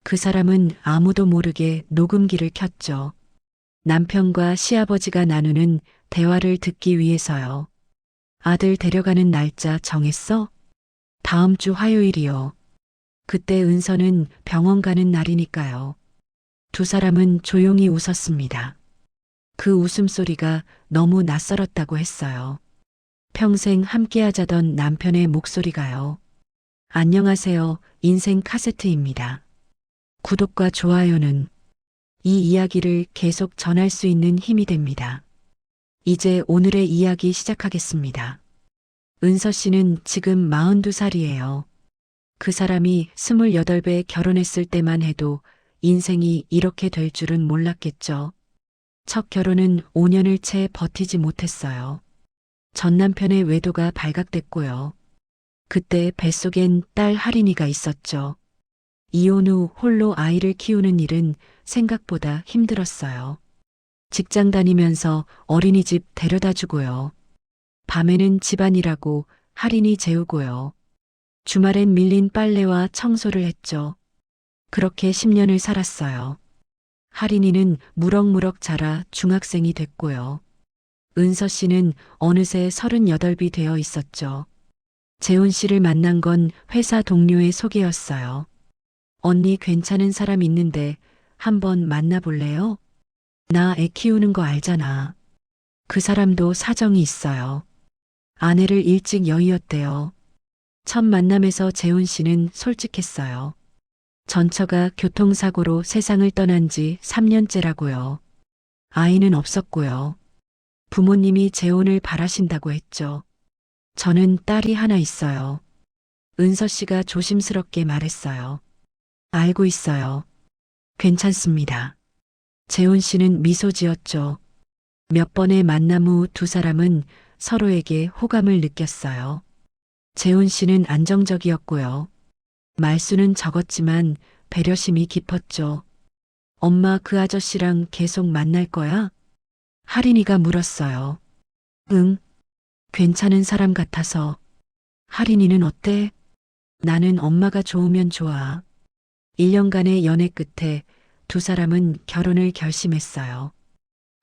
그 사람은 아무도 모르게 녹음기를 켰죠. 남편과 시아버지가 나누는 대화를 듣기 위해서요. 아들 데려가는 날짜 정했어? 다음 주 화요일이요. 그때 은서는 병원 가는 날이니까요. 두 사람은 조용히 웃었습니다. 그 웃음소리가 너무 낯설었다고 했어요. 평생 함께하자던 남편의 목소리가요. 안녕하세요. 인생 카세트입니다. 구독과 좋아요는 이 이야기를 계속 전할 수 있는 힘이 됩니다. 이제 오늘의 이야기 시작하겠습니다. 은서 씨는 지금 42살이에요. 그 사람이 28배 결혼했을 때만 해도 인생이 이렇게 될 줄은 몰랐겠죠. 첫 결혼은 5년을 채 버티지 못했어요. 전 남편의 외도가 발각됐고요. 그때 뱃속엔 딸 하린이가 있었죠. 이혼 후 홀로 아이를 키우는 일은 생각보다 힘들었어요. 직장 다니면서 어린이집 데려다 주고요. 밤에는 집안일하고 할인이 재우고요. 주말엔 밀린 빨래와 청소를 했죠. 그렇게 10년을 살았어요. 할인이는 무럭무럭 자라 중학생이 됐고요. 은서 씨는 어느새 38이 되어 있었죠. 재훈 씨를 만난 건 회사 동료의 소개였어요. 언니 괜찮은 사람 있는데 한번 만나볼래요? 나 애 키우는 거 알잖아. 그 사람도 사정이 있어요. 아내를 일찍 여의었대요. 첫 만남에서 재훈 씨는 솔직했어요. 전처가 교통사고로 세상을 떠난 지 3년째라고요. 아이는 없었고요. 부모님이 재혼을 바라신다고 했죠. 저는 딸이 하나 있어요. 은서 씨가 조심스럽게 말했어요. 알고 있어요. 괜찮습니다. 재훈 씨는 미소 지었죠. 몇 번의 만남 후 두 사람은 서로에게 호감을 느꼈어요. 재훈 씨는 안정적이었고요. 말수는 적었지만 배려심이 깊었죠. 엄마 그 아저씨랑 계속 만날 거야? 할인이가 물었어요. 응, 괜찮은 사람 같아서. 할인이는 어때? 나는 엄마가 좋으면 좋아. 1년간의 연애 끝에 두 사람은 결혼을 결심했어요.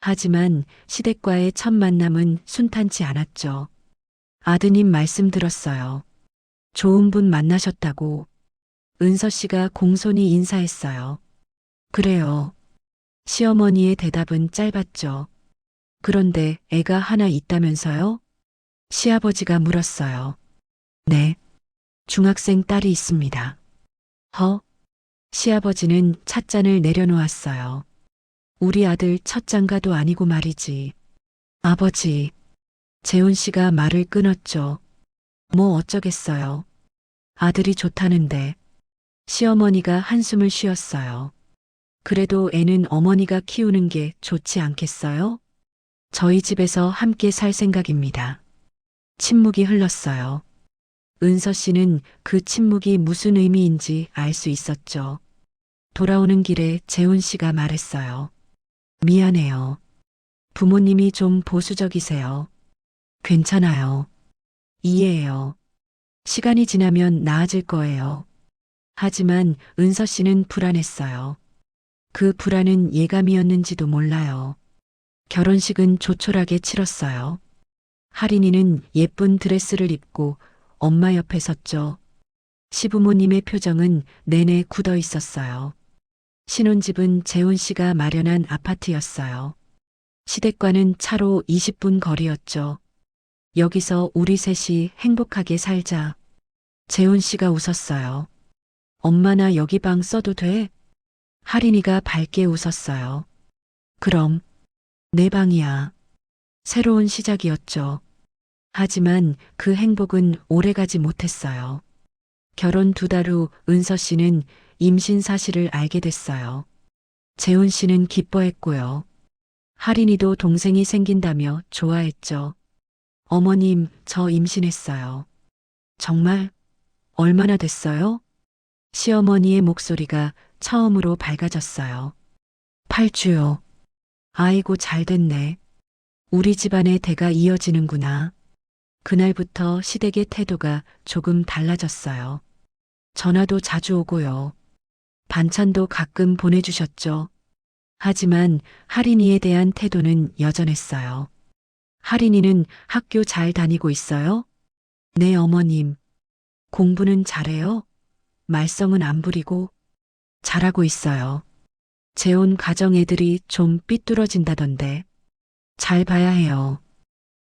하지만 시댁과의 첫 만남은 순탄치 않았죠. 아드님 말씀 들었어요. 좋은 분 만나셨다고. 은서 씨가 공손히 인사했어요. 그래요. 시어머니의 대답은 짧았죠. 그런데 애가 하나 있다면서요? 시아버지가 물었어요. 네. 중학생 딸이 있습니다. 허? 시아버지는 찻잔을 내려놓았어요. 우리 아들 첫 장가도 아니고 말이지. 아버지. 재훈 씨가 말을 끊었죠. 뭐 어쩌겠어요. 아들이 좋다는데. 시어머니가 한숨을 쉬었어요. 그래도 애는 어머니가 키우는 게 좋지 않겠어요? 저희 집에서 함께 살 생각입니다. 침묵이 흘렀어요. 은서 씨는 그 침묵이 무슨 의미인지 알 수 있었죠. 돌아오는 길에 재훈 씨가 말했어요. 미안해요. 부모님이 좀 보수적이세요. 괜찮아요. 이해해요. 시간이 지나면 나아질 거예요. 하지만 은서 씨는 불안했어요. 그 불안은 예감이었는지도 몰라요. 결혼식은 조촐하게 치렀어요. 할인이는 예쁜 드레스를 입고 엄마 옆에 섰죠. 시부모님의 표정은 내내 굳어 있었어요. 신혼집은 재훈 씨가 마련한 아파트였어요. 시댁과는 차로 20분 거리였죠. 여기서 우리 셋이 행복하게 살자. 재훈 씨가 웃었어요. 엄마 나 여기 방 써도 돼? 할인이가 밝게 웃었어요. 그럼, 내 방이야. 새로운 시작이었죠. 하지만 그 행복은 오래가지 못했어요. 결혼 2달 후 은서 씨는 임신 사실을 알게 됐어요. 재훈 씨는 기뻐했고요. 할인이도 동생이 생긴다며 좋아했죠. 어머님, 저 임신했어요. 정말? 얼마나 됐어요? 시어머니의 목소리가 처음으로 밝아졌어요. 8주요. 아이고 잘 됐네. 우리 집안의 대가 이어지는구나. 그날부터 시댁의 태도가 조금 달라졌어요. 전화도 자주 오고요. 반찬도 가끔 보내주셨죠. 하지만 할인이에 대한 태도는 여전했어요. 할인이는 학교 잘 다니고 있어요? 네, 어머님. 공부는 잘해요? 말썽은 안 부리고 잘하고 있어요. 재혼 가정 애들이 좀 삐뚤어진다던데 잘 봐야 해요.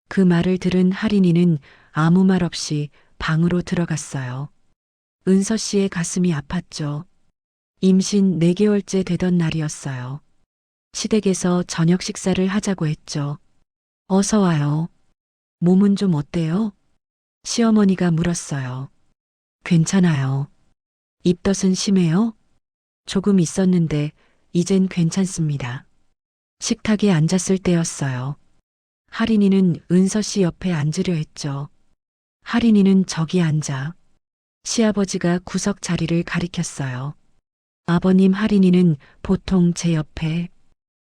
그 말을 들은 할인이는 아무 말 없이 방으로 들어갔어요. 은서 씨의 가슴이 아팠죠. 임신 4개월째 되던 날이었어요. 시댁에서 저녁 식사를 하자고 했죠. 어서 와요. 몸은 좀 어때요? 시어머니가 물었어요. 괜찮아요. 입덧은 심해요? 조금 있었는데 이젠 괜찮습니다. 식탁에 앉았을 때였어요. 할인이는 은서 씨 옆에 앉으려 했죠. 할인이는 저기 앉아. 시아버지가 구석 자리를 가리켰어요. 아버님 할인이는 보통 제 옆에.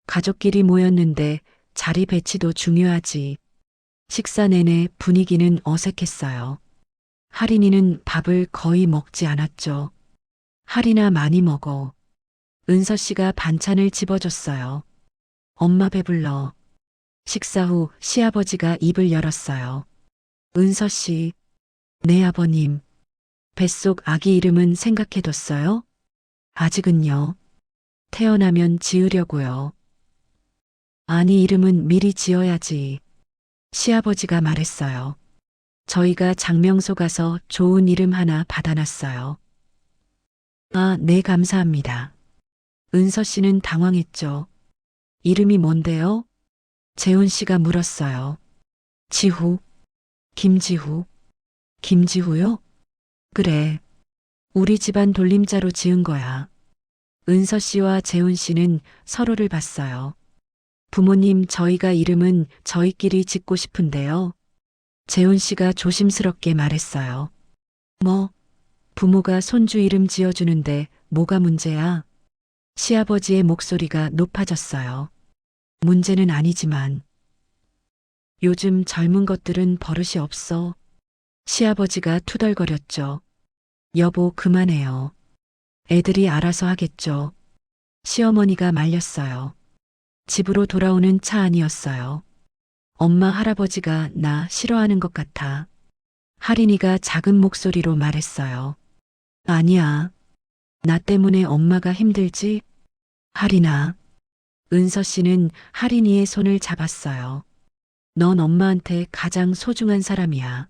가족끼리 모였는데 자리 배치도 중요하지. 식사 내내 분위기는 어색했어요. 할인이는 밥을 거의 먹지 않았죠. 할인아 많이 먹어. 은서 씨가 반찬을 집어줬어요. 엄마 배불러. 식사 후 시아버지가 입을 열었어요. 은서 씨. 네 아버님. 뱃속 아기 이름은 생각해뒀어요? 아직은요. 태어나면 지으려고요. 아니 이름은 미리 지어야지. 시아버지가 말했어요. 저희가 장명소 가서 좋은 이름 하나 받아놨어요. 아, 네 감사합니다. 은서 씨는 당황했죠. 이름이 뭔데요? 재훈 씨가 물었어요. 지후. 김지후. 김지후요? 그래. 우리 집안 돌림자로 지은 거야. 은서 씨와 재훈 씨는 서로를 봤어요. 부모님, 저희가 이름은 저희끼리 짓고 싶은데요. 재훈 씨가 조심스럽게 말했어요. 뭐, 부모가 손주 이름 지어주는데 뭐가 문제야? 시아버지의 목소리가 높아졌어요. 문제는 아니지만. 요즘 젊은 것들은 버릇이 없어. 시아버지가 투덜거렸죠. 여보, 그만해요. 애들이 알아서 하겠죠. 시어머니가 말렸어요. 집으로 돌아오는 차 안이었어요. 엄마 할아버지가 나 싫어하는 것 같아. 할인이가 작은 목소리로 말했어요. 아니야. 나 때문에 엄마가 힘들지? 할인아. 은서 씨는 할인이의 손을 잡았어요. 넌 엄마한테 가장 소중한 사람이야.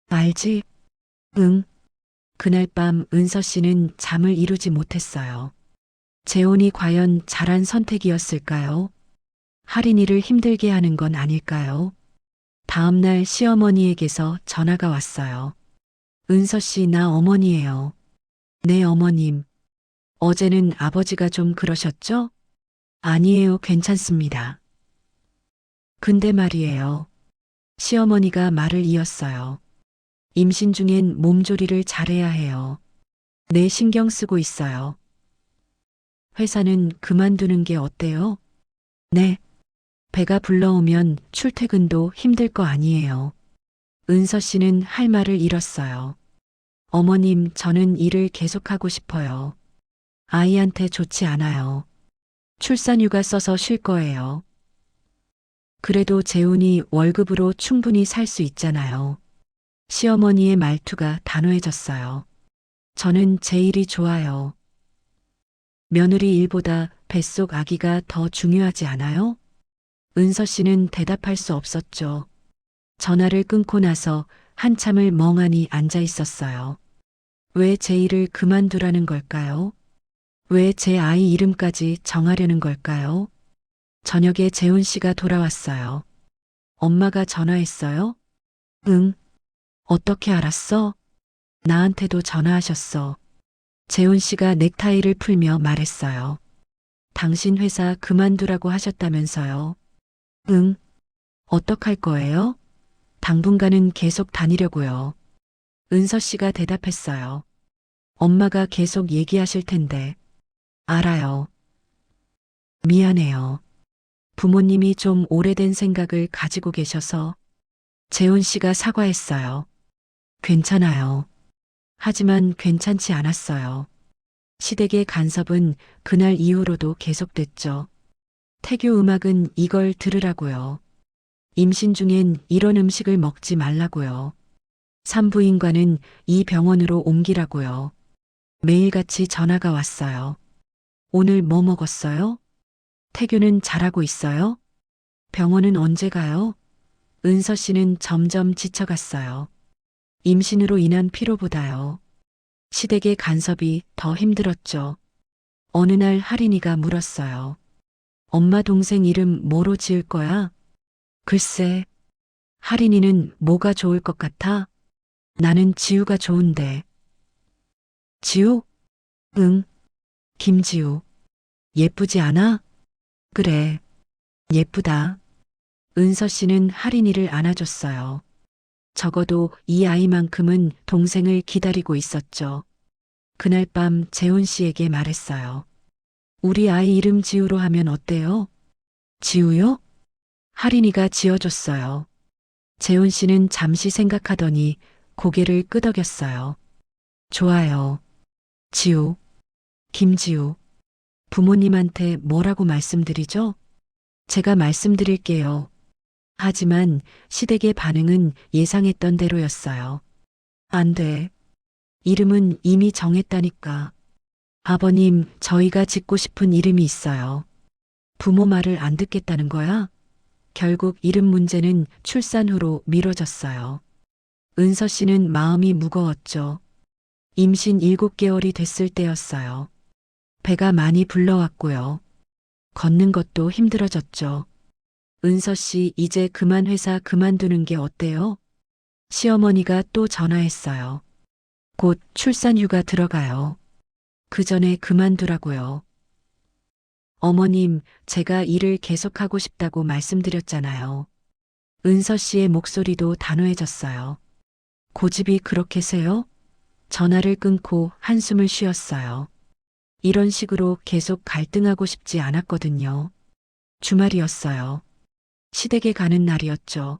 알지? 응. 그날 밤 은서 씨는 잠을 이루지 못했어요. 재혼이 과연 잘한 선택이었을까요? 할인이를 힘들게 하는 건 아닐까요? 다음 날 시어머니에게서 전화가 왔어요. 은서 씨, 나 어머니예요. 네, 어머님. 어제는 아버지가 좀 그러셨죠? 아니에요, 괜찮습니다. 근데 말이에요. 시어머니가 말을 이었어요. 임신 중엔 몸조리를 잘해야 해요. 네, 신경 쓰고 있어요. 회사는 그만두는 게 어때요? 네. 배가 불러오면 출퇴근도 힘들 거 아니에요. 은서 씨는 할 말을 잃었어요. 어머님, 저는 일을 계속하고 싶어요. 아이한테 좋지 않아요. 출산휴가 써서 쉴 거예요. 그래도 재훈이 월급으로 충분히 살 수 있잖아요. 시어머니의 말투가 단호해졌어요. 저는 제 일이 좋아요. 며느리 일보다 뱃속 아기가 더 중요하지 않아요? 은서 씨는 대답할 수 없었죠. 전화를 끊고 나서 한참을 멍하니 앉아 있었어요. 왜 제 일을 그만두라는 걸까요? 왜 제 아이 이름까지 정하려는 걸까요? 저녁에 재훈 씨가 돌아왔어요. 엄마가 전화했어요? 응. 어떻게 알았어? 나한테도 전화하셨어. 재훈 씨가 넥타이를 풀며 말했어요. 당신 회사 그만두라고 하셨다면서요. 응. 어떡할 거예요? 당분간은 계속 다니려고요. 은서 씨가 대답했어요. 엄마가 계속 얘기하실 텐데. 알아요. 미안해요. 부모님이 좀 오래된 생각을 가지고 계셔서. 재훈 씨가 사과했어요. 괜찮아요. 하지만 괜찮지 않았어요. 시댁의 간섭은 그날 이후로도 계속됐죠. 태교 음악은 이걸 들으라고요. 임신 중엔 이런 음식을 먹지 말라고요. 산부인과는 이 병원으로 옮기라고요. 매일같이 전화가 왔어요. 오늘 뭐 먹었어요? 태교는 잘하고 있어요? 병원은 언제 가요? 은서 씨는 점점 지쳐갔어요. 임신으로 인한 피로보다요. 시댁의 간섭이 더 힘들었죠. 어느 날 할인이가 물었어요. 엄마 동생 이름 뭐로 지을 거야? 글쎄, 할인이는 뭐가 좋을 것 같아? 나는 지우가 좋은데. 지우? 응, 김지우. 예쁘지 않아? 그래, 예쁘다. 은서 씨는 할인이를 안아줬어요. 적어도 이 아이만큼은 동생을 기다리고 있었죠. 그날 밤 재훈 씨에게 말했어요. 우리 아이 이름 지우로 하면 어때요? 지우요? 할인이가 지어줬어요. 재훈 씨는 잠시 생각하더니 고개를 끄덕였어요. 좋아요. 지우, 김지우. 부모님한테 뭐라고 말씀드리죠? 제가 말씀드릴게요. 하지만 시댁의 반응은 예상했던 대로였어요. 안 돼. 이름은 이미 정했다니까. 아버님, 저희가 짓고 싶은 이름이 있어요. 부모 말을 안 듣겠다는 거야? 결국 이름 문제는 출산 후로 미뤄졌어요. 은서 씨는 마음이 무거웠죠. 임신 7개월이 됐을 때였어요. 배가 많이 불러왔고요. 걷는 것도 힘들어졌죠. 은서 씨 이제 그만 회사 그만두는 게 어때요? 시어머니가 또 전화했어요. 곧 출산 휴가 들어가요. 그 전에 그만두라고요. 어머님, 제가 일을 계속하고 싶다고 말씀드렸잖아요. 은서 씨의 목소리도 단호해졌어요. 고집이 그렇게 세요? 전화를 끊고 한숨을 쉬었어요. 이런 식으로 계속 갈등하고 싶지 않았거든요. 주말이었어요. 시댁에 가는 날이었죠.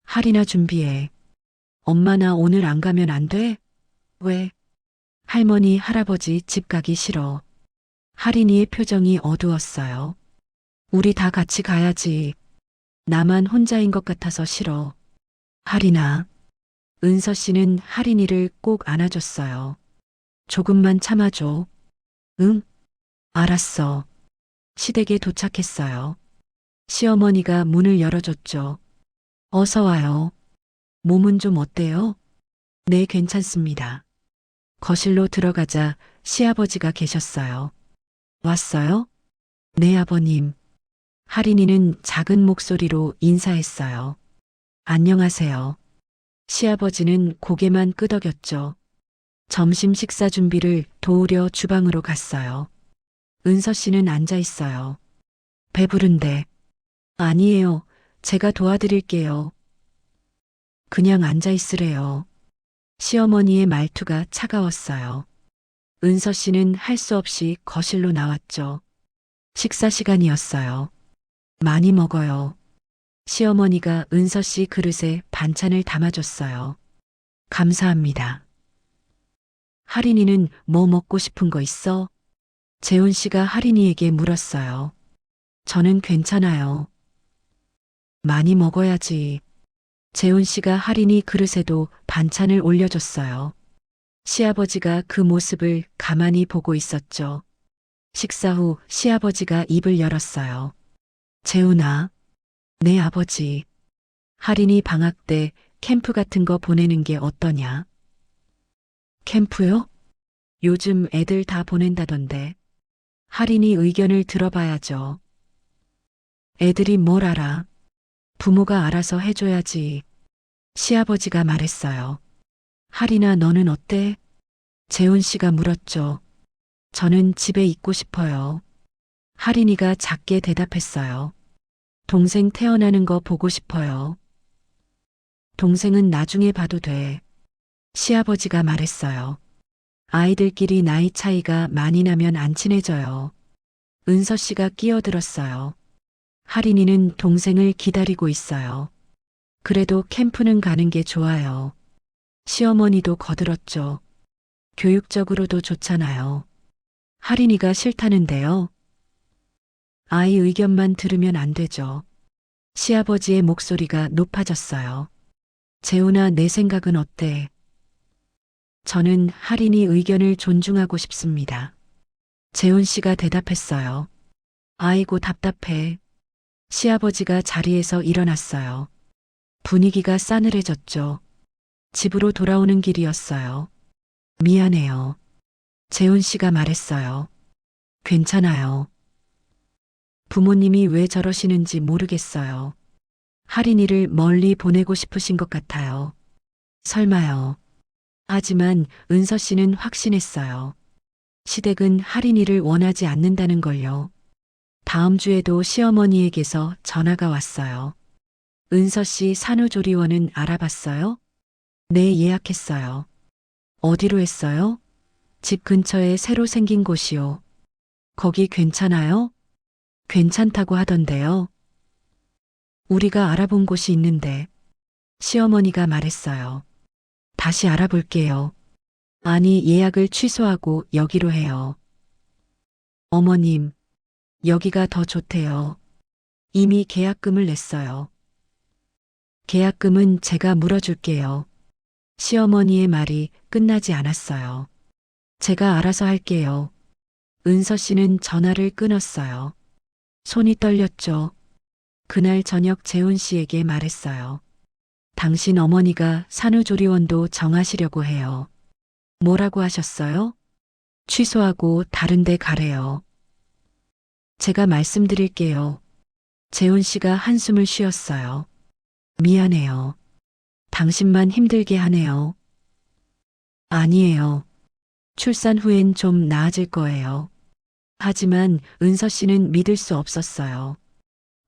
할인아 준비해. 엄마 나 오늘 안 가면 안 돼? 왜? 할머니, 할아버지 집 가기 싫어. 할인이의 표정이 어두웠어요. 우리 다 같이 가야지. 나만 혼자인 것 같아서 싫어. 할인아. 은서 씨는 할인이를 꼭 안아줬어요. 조금만 참아줘. 응? 알았어. 시댁에 도착했어요. 시어머니가 문을 열어줬죠. 어서 와요. 몸은 좀 어때요? 네, 괜찮습니다. 거실로 들어가자 시아버지가 계셨어요. 왔어요? 네, 아버님. 할인이는 작은 목소리로 인사했어요. 안녕하세요. 시아버지는 고개만 끄덕였죠. 점심 식사 준비를 도우려 주방으로 갔어요. 은서 씨는 앉아 있어요. 배부른데. 아니에요. 제가 도와드릴게요. 그냥 앉아 있으래요. 시어머니의 말투가 차가웠어요. 은서 씨는 할 수 없이 거실로 나왔죠. 식사 시간이었어요. 많이 먹어요. 시어머니가 은서 씨 그릇에 반찬을 담아줬어요. 감사합니다. 할인이는 뭐 먹고 싶은 거 있어? 재훈 씨가 할인이에게 물었어요. 저는 괜찮아요. 많이 먹어야지. 재훈 씨가 할인이 그릇에도 반찬을 올려줬어요. 시아버지가 그 모습을 가만히 보고 있었죠. 식사 후 시아버지가 입을 열었어요. 재훈아. 네, 아버지. 할인이 방학 때 캠프 같은 거 보내는 게 어떠냐? 캠프요? 요즘 애들 다 보낸다던데. 할인이 의견을 들어봐야죠. 애들이 뭘 알아? 부모가 알아서 해줘야지. 시아버지가 말했어요. 할인아, 너는 어때? 재훈 씨가 물었죠. 저는 집에 있고 싶어요. 할인이가 작게 대답했어요. 동생 태어나는 거 보고 싶어요. 동생은 나중에 봐도 돼. 시아버지가 말했어요. 아이들끼리 나이 차이가 많이 나면 안 친해져요. 은서 씨가 끼어들었어요. 할인이는 동생을 기다리고 있어요. 그래도 캠프는 가는 게 좋아요. 시어머니도 거들었죠. 교육적으로도 좋잖아요. 할인이가 싫다는데요. 아이 의견만 들으면 안 되죠. 시아버지의 목소리가 높아졌어요. 재훈아, 내 생각은 어때? 저는 할인이 의견을 존중하고 싶습니다. 재훈 씨가 대답했어요. 아이고, 답답해. 시아버지가 자리에서 일어났어요. 분위기가 싸늘해졌죠. 집으로 돌아오는 길이었어요. 미안해요. 재훈 씨가 말했어요. 괜찮아요. 부모님이 왜 저러시는지 모르겠어요. 할인이를 멀리 보내고 싶으신 것 같아요. 설마요. 하지만 은서 씨는 확신했어요. 시댁은 할인이를 원하지 않는다는 걸요. 다음 주에도 시어머니에게서 전화가 왔어요. 은서 씨 산후조리원은 알아봤어요? 네, 예약했어요. 어디로 했어요? 집 근처에 새로 생긴 곳이요. 거기 괜찮아요? 괜찮다고 하던데요. 우리가 알아본 곳이 있는데 시어머니가 말했어요. 다시 알아볼게요. 아니, 예약을 취소하고 여기로 해요. 어머님, 여기가 더 좋대요. 이미 계약금을 냈어요. 계약금은 제가 물어줄게요. 시어머니의 말이 끝나지 않았어요. 제가 알아서 할게요. 은서 씨는 전화를 끊었어요. 손이 떨렸죠. 그날 저녁 재훈 씨에게 말했어요. 당신 어머니가 산후조리원도 정하시려고 해요. 뭐라고 하셨어요? 취소하고 다른 데 가래요. 제가 말씀드릴게요. 재훈 씨가 한숨을 쉬었어요. 미안해요. 당신만 힘들게 하네요. 아니에요. 출산 후엔 좀 나아질 거예요. 하지만 은서 씨는 믿을 수 없었어요.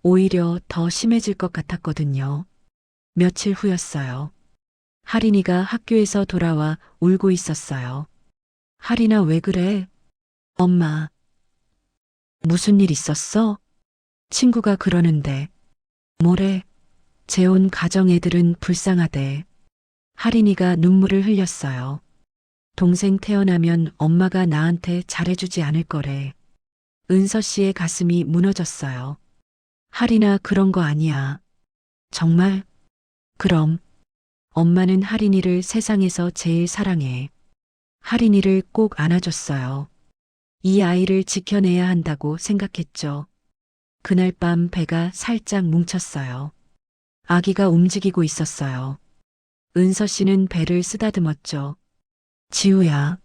오히려 더 심해질 것 같았거든요. 며칠 후였어요. 할인이가 학교에서 돌아와 울고 있었어요. 할인아, 왜 그래? 엄마. 무슨 일 있었어? 친구가 그러는데. 뭐래? 재혼 가정 애들은 불쌍하대. 할인이가 눈물을 흘렸어요. 동생 태어나면 엄마가 나한테 잘해주지 않을 거래. 은서 씨의 가슴이 무너졌어요. 할인아, 그런 거 아니야. 정말? 그럼. 엄마는 할인이를 세상에서 제일 사랑해. 할인이를 꼭 안아줬어요. 이 아이를 지켜내야 한다고 생각했죠. 그날 밤 배가 살짝 뭉쳤어요. 아기가 움직이고 있었어요. 은서 씨는 배를 쓰다듬었죠. 지우야,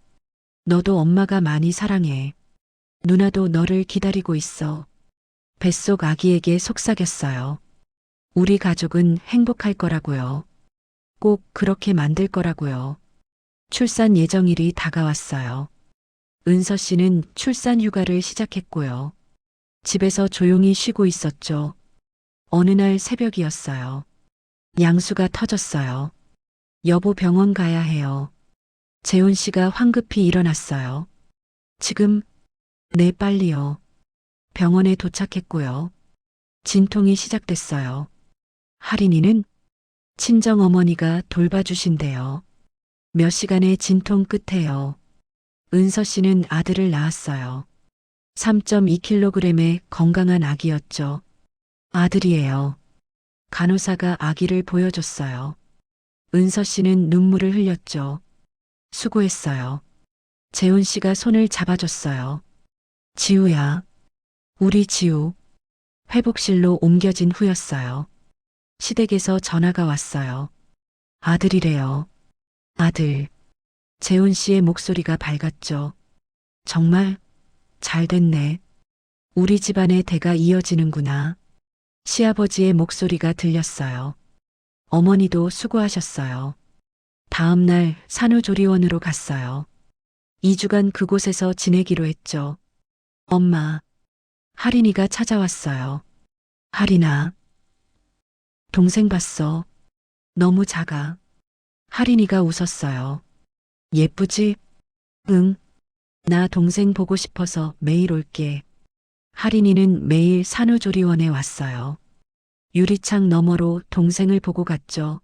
너도 엄마가 많이 사랑해. 누나도 너를 기다리고 있어. 뱃속 아기에게 속삭였어요. 우리 가족은 행복할 거라고요. 꼭 그렇게 만들 거라고요. 출산 예정일이 다가왔어요. 은서 씨는 출산 휴가를 시작했고요. 집에서 조용히 쉬고 있었죠. 어느 날 새벽이었어요. 양수가 터졌어요. 여보, 병원 가야 해요. 재훈 씨가 황급히 일어났어요. 지금? 네, 빨리요. 병원에 도착했고요. 진통이 시작됐어요. 할인이는 친정어머니가 돌봐주신대요. 몇 시간의 진통 끝에요. 은서 씨는 아들을 낳았어요. 3.2kg의 건강한 아기였죠. 아들이에요. 간호사가 아기를 보여줬어요. 은서 씨는 눈물을 흘렸죠. 수고했어요. 재훈 씨가 손을 잡아줬어요. 지우야. 우리 지우. 회복실로 옮겨진 후였어요. 시댁에서 전화가 왔어요. 아들이래요. 아들. 재훈 씨의 목소리가 밝았죠. 정말 잘 됐네. 우리 집안의 대가 이어지는구나. 시아버지의 목소리가 들렸어요. 어머니도 수고하셨어요. 다음 날 산후조리원으로 갔어요. 2주간 그곳에서 지내기로 했죠. 엄마. 할인이가 찾아왔어요. 할인아. 동생 봤어. 너무 작아. 할인이가 웃었어요. 예쁘지? 응. 나 동생 보고 싶어서 매일 올게. 할인이는 매일 산후조리원에 왔어요. 유리창 너머로 동생을 보고 갔죠.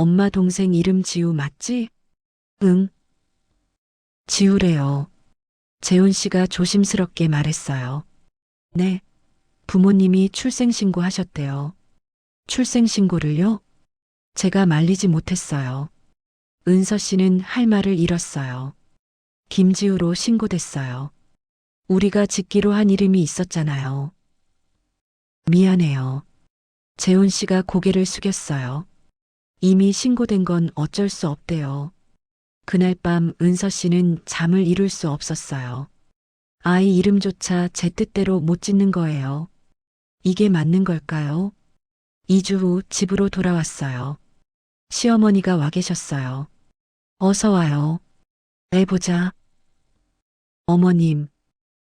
엄마, 동생 이름 지우 맞지? 응. 지우래요. 재훈 씨가 조심스럽게 말했어요. 네, 부모님이 출생신고 하셨대요. 출생신고를요? 제가 말리지 못했어요. 은서 씨는 할 말을 잃었어요. 김지우로 신고됐어요. 우리가 짓기로 한 이름이 있었잖아요. 미안해요. 재훈 씨가 고개를 숙였어요. 이미 신고된 건 어쩔 수 없대요. 그날 밤 은서 씨는 잠을 이룰 수 없었어요. 아이 이름조차 제 뜻대로 못 짓는 거예요. 이게 맞는 걸까요? 2주 후 집으로 돌아왔어요. 시어머니가 와 계셨어요. 어서 와요. 애 보자. 어머님,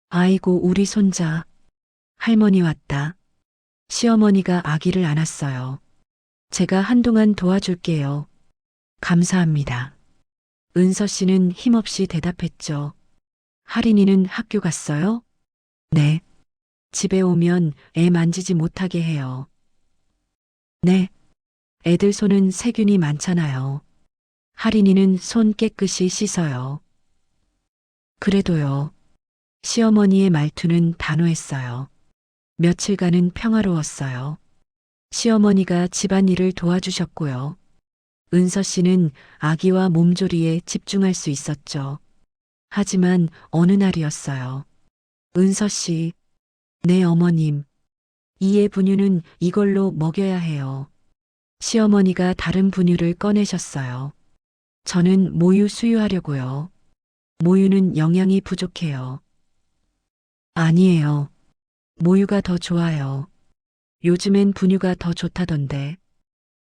아이고 우리 손자. 할머니 왔다. 시어머니가 아기를 안았어요. 제가 한동안 도와줄게요. 감사합니다. 은서 씨는 힘없이 대답했죠. 할인이는 학교 갔어요? 네. 집에 오면 애 만지지 못하게 해요. 네. 애들 손은 세균이 많잖아요. 할인이는 손 깨끗이 씻어요. 그래도요. 시어머니의 말투는 단호했어요. 며칠간은 평화로웠어요. 시어머니가 집안일을 도와주셨고요. 은서 씨는 아기와 몸조리에 집중할 수 있었죠. 하지만 어느 날이었어요. 은서 씨, 네 어머님, 이의 분유는 이걸로 먹여야 해요. 시어머니가 다른 분유를 꺼내셨어요. 저는 모유 수유하려고요. 모유는 영양이 부족해요. 아니에요. 모유가 더 좋아요. 요즘엔 분유가 더 좋다던데.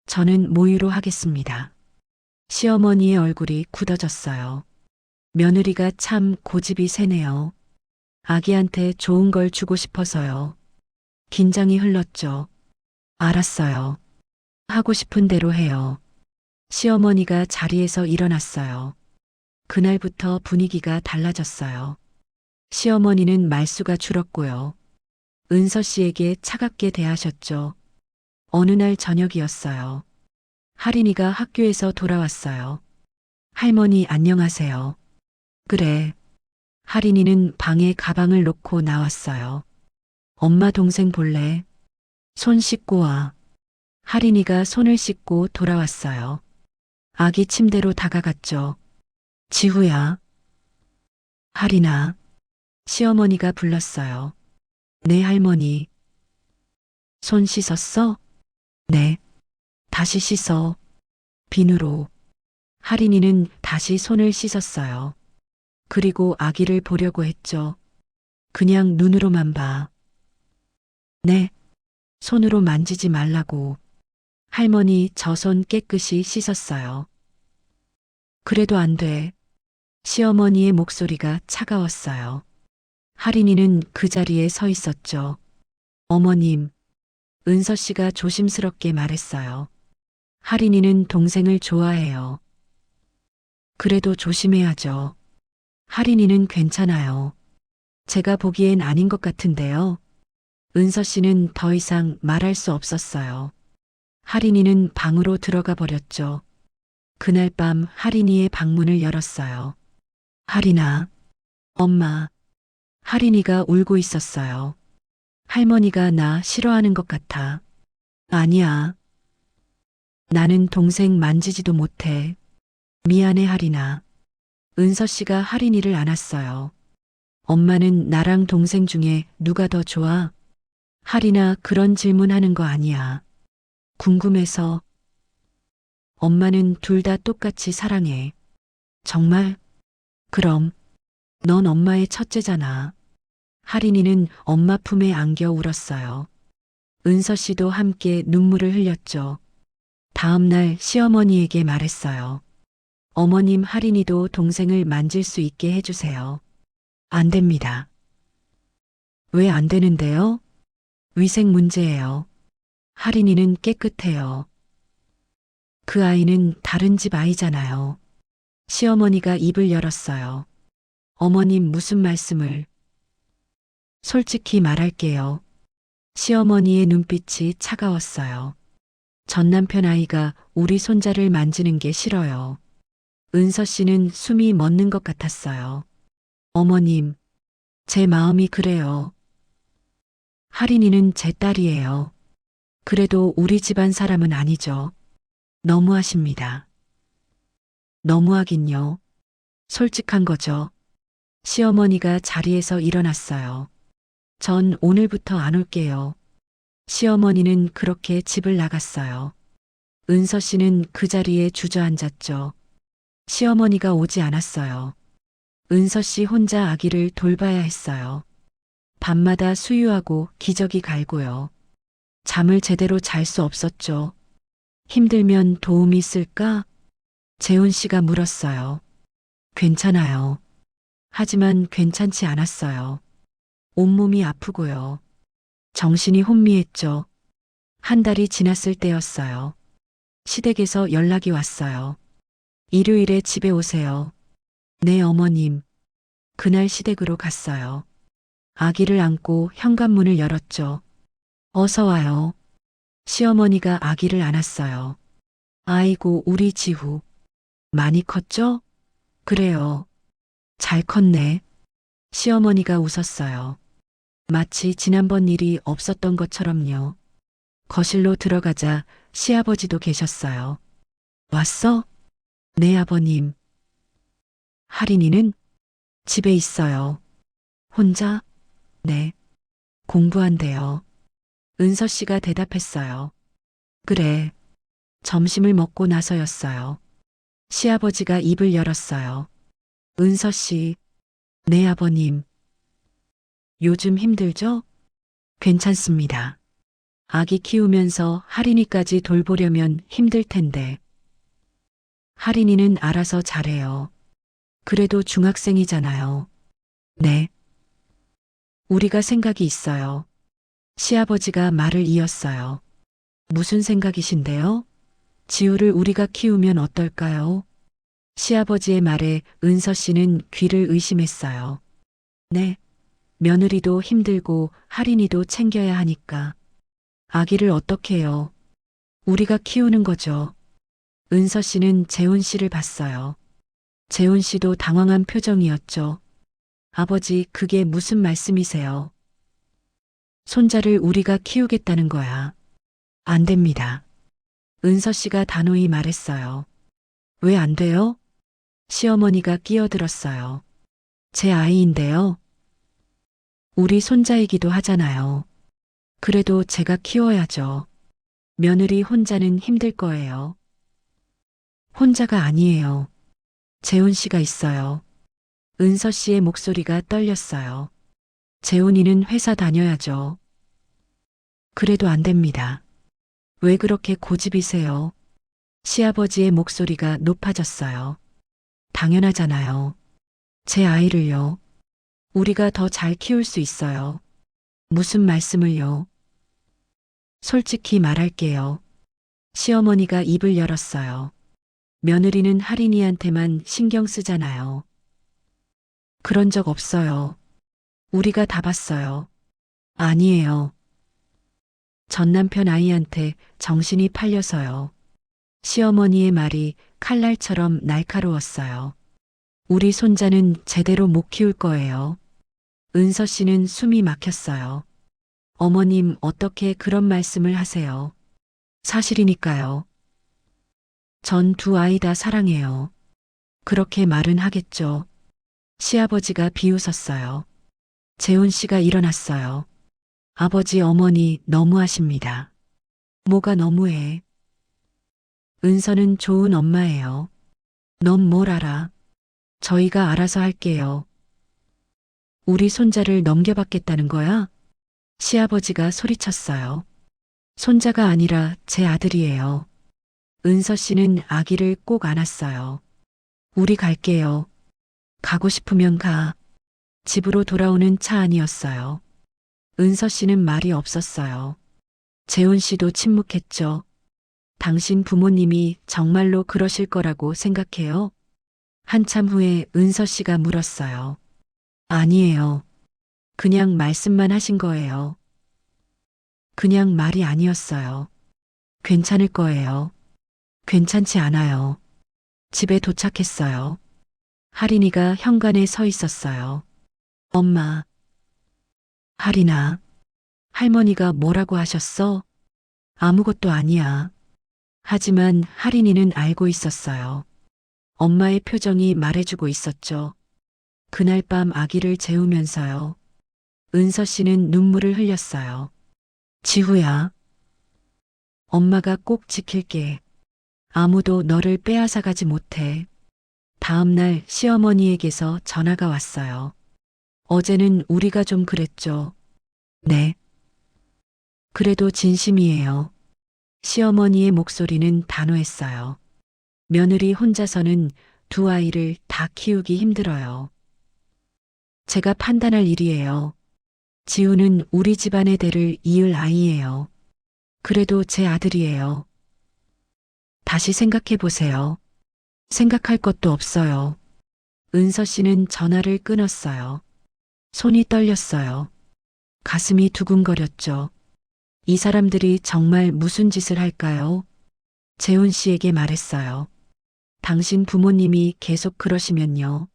저는 모유로 하겠습니다. 시어머니의 얼굴이 굳어졌어요. 며느리가 참 고집이 세네요. 아기한테 좋은 걸 주고 싶어서요. 긴장이 흘렀죠. 알았어요. 하고 싶은 대로 해요. 시어머니가 자리에서 일어났어요. 그날부터 분위기가 달라졌어요. 시어머니는 말수가 줄었고요. 은서 씨에게 차갑게 대하셨죠. 어느 날 저녁이었어요. 할인이가 학교에서 돌아왔어요. 할머니 안녕하세요. 그래. 할인이는 방에 가방을 놓고 나왔어요. 엄마 동생 볼래? 손 씻고 와. 할인이가 손을 씻고 돌아왔어요. 아기 침대로 다가갔죠. 지후야. 할인아. 시어머니가 불렀어요. 네 할머니. 손 씻었어? 네. 다시 씻어. 비누로. 할인이는 다시 손을 씻었어요. 그리고 아기를 보려고 했죠. 그냥 눈으로만 봐. 네. 손으로 만지지 말라고. 할머니 저 손 깨끗이 씻었어요. 그래도 안 돼. 시어머니의 목소리가 차가웠어요. 할인이는 그 자리에 서 있었죠. 어머님, 은서 씨가 조심스럽게 말했어요. 할인이는 동생을 좋아해요. 그래도 조심해야죠. 할인이는 괜찮아요. 제가 보기엔 아닌 것 같은데요. 은서 씨는 더 이상 말할 수 없었어요. 할인이는 방으로 들어가 버렸죠. 그날 밤 할인이의 방문을 열었어요. 할인아, 엄마. 할인이가 울고 있었어요. 할머니가 나 싫어하는 것 같아. 아니야. 나는 동생 만지지도 못해. 미안해 할인아. 은서 씨가 할인이를 안았어요. 엄마는 나랑 동생 중에 누가 더 좋아? 할인아 그런 질문하는 거 아니야. 궁금해서. 엄마는 둘 다 똑같이 사랑해. 정말? 그럼. 넌 엄마의 첫째잖아. 할인이는 엄마 품에 안겨 울었어요. 은서 씨도 함께 눈물을 흘렸죠. 다음 날 시어머니에게 말했어요. 어머님 할인이도 동생을 만질 수 있게 해주세요. 안 됩니다. 왜 안 되는데요? 위생 문제예요. 할인이는 깨끗해요. 그 아이는 다른 집 아이잖아요. 시어머니가 입을 열었어요. 어머님 무슨 말씀을. 솔직히 말할게요. 시어머니의 눈빛이 차가웠어요. 전 남편 아이가 우리 손자를 만지는 게 싫어요. 은서 씨는 숨이 멎는 것 같았어요. 어머님, 제 마음이 그래요. 할인이는 제 딸이에요. 그래도 우리 집안 사람은 아니죠. 너무하십니다. 너무하긴요. 솔직한 거죠. 시어머니가 자리에서 일어났어요. 전 오늘부터 안 올게요. 시어머니는 그렇게 집을 나갔어요. 은서 씨는 그 자리에 주저앉았죠. 시어머니가 오지 않았어요. 은서 씨 혼자 아기를 돌봐야 했어요. 밤마다 수유하고 기저귀 갈고요. 잠을 제대로 잘 수 없었죠. 힘들면 도움이 있을까? 재훈 씨가 물었어요. 괜찮아요. 하지만 괜찮지 않았어요. 온몸이 아프고요. 정신이 혼미했죠. 한 달이 지났을 때였어요. 시댁에서 연락이 왔어요. 일요일에 집에 오세요. 네, 어머님. 그날 시댁으로 갔어요. 아기를 안고 현관문을 열었죠. 어서 와요. 시어머니가 아기를 안았어요. 아이고, 우리 지후. 많이 컸죠? 그래요. 잘 컸네. 시어머니가 웃었어요. 마치 지난번 일이 없었던 것처럼요. 거실로 들어가자 시아버지도 계셨어요. 왔어? 네, 아버님. 할인이는 집에 있어요. 혼자? 네. 공부한대요. 은서 씨가 대답했어요. 그래. 점심을 먹고 나서였어요. 시아버지가 입을 열었어요. 은서 씨. 네, 아버님. 요즘 힘들죠? 괜찮습니다. 아기 키우면서 할인이까지 돌보려면 힘들 텐데. 할인이는 알아서 잘해요. 그래도 중학생이잖아요. 네. 우리가 생각이 있어요. 시아버지가 말을 이었어요. 무슨 생각이신데요? 지우를 우리가 키우면 어떨까요? 시아버지의 말에 은서 씨는 귀를 의심했어요. 네. 며느리도 힘들고 할인이도 챙겨야 하니까. 아기를 어떻게 해요? 우리가 키우는 거죠. 은서 씨는 재훈 씨를 봤어요. 재훈 씨도 당황한 표정이었죠. 아버지, 그게 무슨 말씀이세요? 손자를 우리가 키우겠다는 거야. 안 됩니다. 은서 씨가 단호히 말했어요. 왜 안 돼요? 시어머니가 끼어들었어요. 제 아이인데요. 우리 손자이기도 하잖아요. 그래도 제가 키워야죠. 며느리 혼자는 힘들 거예요. 혼자가 아니에요. 재훈 씨가 있어요. 은서 씨의 목소리가 떨렸어요. 재훈이는 회사 다녀야죠. 그래도 안 됩니다. 왜 그렇게 고집이세요? 시아버지의 목소리가 높아졌어요. 당연하잖아요. 제 아이를요. 우리가 더 잘 키울 수 있어요. 무슨 말씀을요? 솔직히 말할게요. 시어머니가 입을 열었어요. 며느리는 할인이한테만 신경 쓰잖아요. 그런 적 없어요. 우리가 다 봤어요. 아니에요. 전 남편 아이한테 정신이 팔려서요. 시어머니의 말이 칼날처럼 날카로웠어요. 우리 손자는 제대로 못 키울 거예요. 은서 씨는 숨이 막혔어요. 어머님, 어떻게 그런 말씀을 하세요? 사실이니까요. 전 두 아이 다 사랑해요. 그렇게 말은 하겠죠. 시아버지가 비웃었어요. 재훈 씨가 일어났어요. 아버지, 어머니 너무하십니다. 뭐가 너무해? 은서는 좋은 엄마예요. 넌 뭘 알아? 저희가 알아서 할게요. 우리 손자를 넘겨받겠다는 거야? 시아버지가 소리쳤어요. 손자가 아니라 제 아들이에요. 은서 씨는 아기를 꼭 안았어요. 우리 갈게요. 가고 싶으면 가. 집으로 돌아오는 차 안이었어요. 은서 씨는 말이 없었어요. 재훈 씨도 침묵했죠. 당신 부모님이 정말로 그러실 거라고 생각해요? 한참 후에 은서 씨가 물었어요. 아니에요. 그냥 말씀만 하신 거예요. 그냥 말이 아니었어요. 괜찮을 거예요. 괜찮지 않아요. 집에 도착했어요. 할인이가 현관에 서 있었어요. 엄마, 할인아, 할머니가 뭐라고 하셨어? 아무것도 아니야. 하지만 할인이는 알고 있었어요. 엄마의 표정이 말해주고 있었죠. 그날 밤 아기를 재우면서요. 은서 씨는 눈물을 흘렸어요. 지후야, 엄마가 꼭 지킬게. 아무도 너를 빼앗아가지 못해. 다음 날 시어머니에게서 전화가 왔어요. 어제는 우리가 좀 그랬죠. 네. 그래도 진심이에요. 시어머니의 목소리는 단호했어요. 며느리 혼자서는 두 아이를 다 키우기 힘들어요. 제가 판단할 일이에요. 지우는 우리 집안의 대를 이을 아이예요. 그래도 제 아들이에요. 다시 생각해 보세요. 생각할 것도 없어요. 은서 씨는 전화를 끊었어요. 손이 떨렸어요. 가슴이 두근거렸죠. 이 사람들이 정말 무슨 짓을 할까요? 재훈 씨에게 말했어요. 당신 부모님이 계속 그러시면요.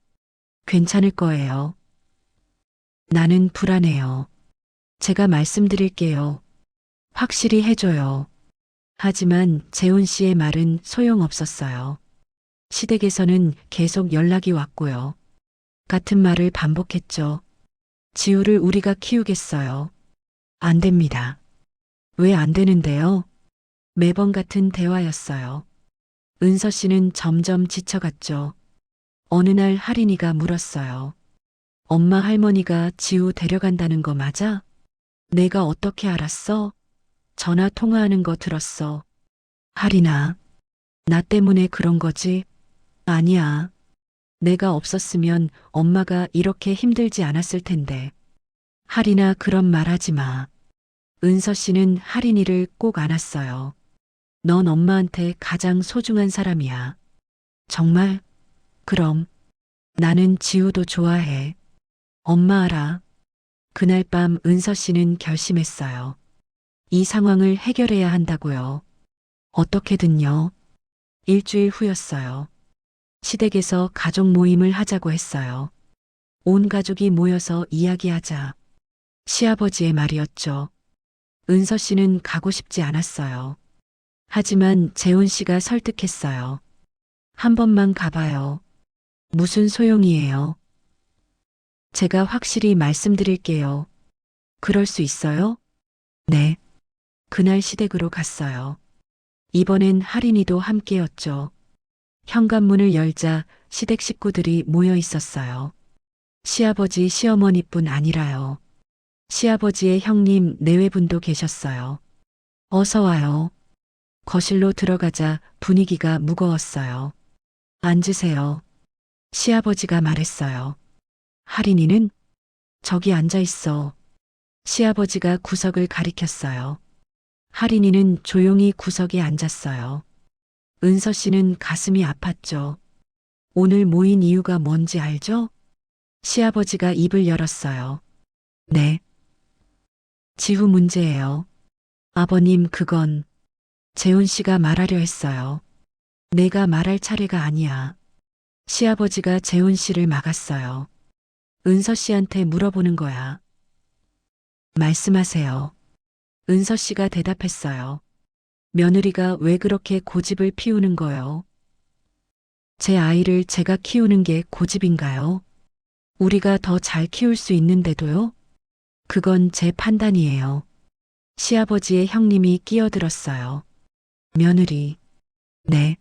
괜찮을 거예요. 나는 불안해요. 제가 말씀드릴게요. 확실히 해줘요. 하지만 재훈 씨의 말은 소용없었어요. 시댁에서는 계속 연락이 왔고요. 같은 말을 반복했죠. 지우를 우리가 키우겠어요. 안 됩니다. 왜 안 되는데요? 매번 같은 대화였어요. 은서 씨는 점점 지쳐갔죠. 어느 날 할인이가 물었어요. 엄마 할머니가 지우 데려간다는 거 맞아? 내가 어떻게 알았어? 전화 통화하는 거 들었어. 할인아, 나 때문에 그런 거지? 아니야. 내가 없었으면 엄마가 이렇게 힘들지 않았을 텐데. 할인아, 그런 말 하지 마. 은서 씨는 할인이를 꼭 안았어요. 넌 엄마한테 가장 소중한 사람이야. 정말? 그럼. 나는 지우도 좋아해. 엄마 알아. 그날 밤 은서 씨는 결심했어요. 이 상황을 해결해야 한다고요. 어떻게든요. 일주일 후였어요. 시댁에서 가족 모임을 하자고 했어요. 온 가족이 모여서 이야기하자. 시아버지의 말이었죠. 은서 씨는 가고 싶지 않았어요. 하지만 재훈 씨가 설득했어요. 한 번만 가봐요. 무슨 소용이에요? 제가 확실히 말씀드릴게요. 그럴 수 있어요? 네. 그날 시댁으로 갔어요. 이번엔 할인이도 함께였죠. 현관문을 열자 시댁 식구들이 모여 있었어요. 시아버지, 시어머니뿐 아니라요. 시아버지의 형님, 내외분도 계셨어요. 어서 와요. 거실로 들어가자 분위기가 무거웠어요. 앉으세요. 시아버지가 말했어요. 할인이는 저기 앉아 있어. 시아버지가 구석을 가리켰어요. 할인이는 조용히 구석에 앉았어요. 은서 씨는 가슴이 아팠죠. 오늘 모인 이유가 뭔지 알죠? 시아버지가 입을 열었어요. 네. 지후 문제예요. 아버님, 그건 재훈 씨가 말하려 했어요. 내가 말할 차례가 아니야. 시아버지가 재훈 씨를 막았어요. 은서 씨한테 물어보는 거야. 말씀하세요. 은서 씨가 대답했어요. 며느리가 왜 그렇게 고집을 피우는 거요? 제 아이를 제가 키우는 게 고집인가요? 우리가 더 잘 키울 수 있는데도요? 그건 제 판단이에요. 시아버지의 형님이 끼어들었어요. 며느리. 네.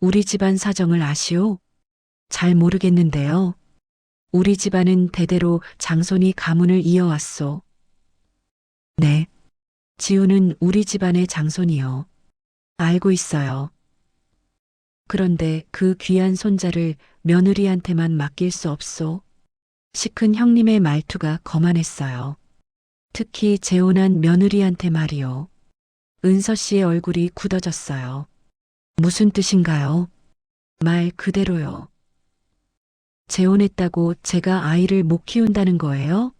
우리 집안 사정을 아시오? 잘 모르겠는데요. 우리 집안은 대대로 장손이 가문을 이어왔소. 네. 지우는 우리 집안의 장손이요. 알고 있어요. 그런데 그 귀한 손자를 며느리한테만 맡길 수 없소. 시큰 형님의 말투가 거만했어요. 특히 재혼한 며느리한테 말이요. 은서 씨의 얼굴이 굳어졌어요. 무슨 뜻인가요? 말 그대로요. 재혼했다고 제가 아이를 못 키운다는 거예요?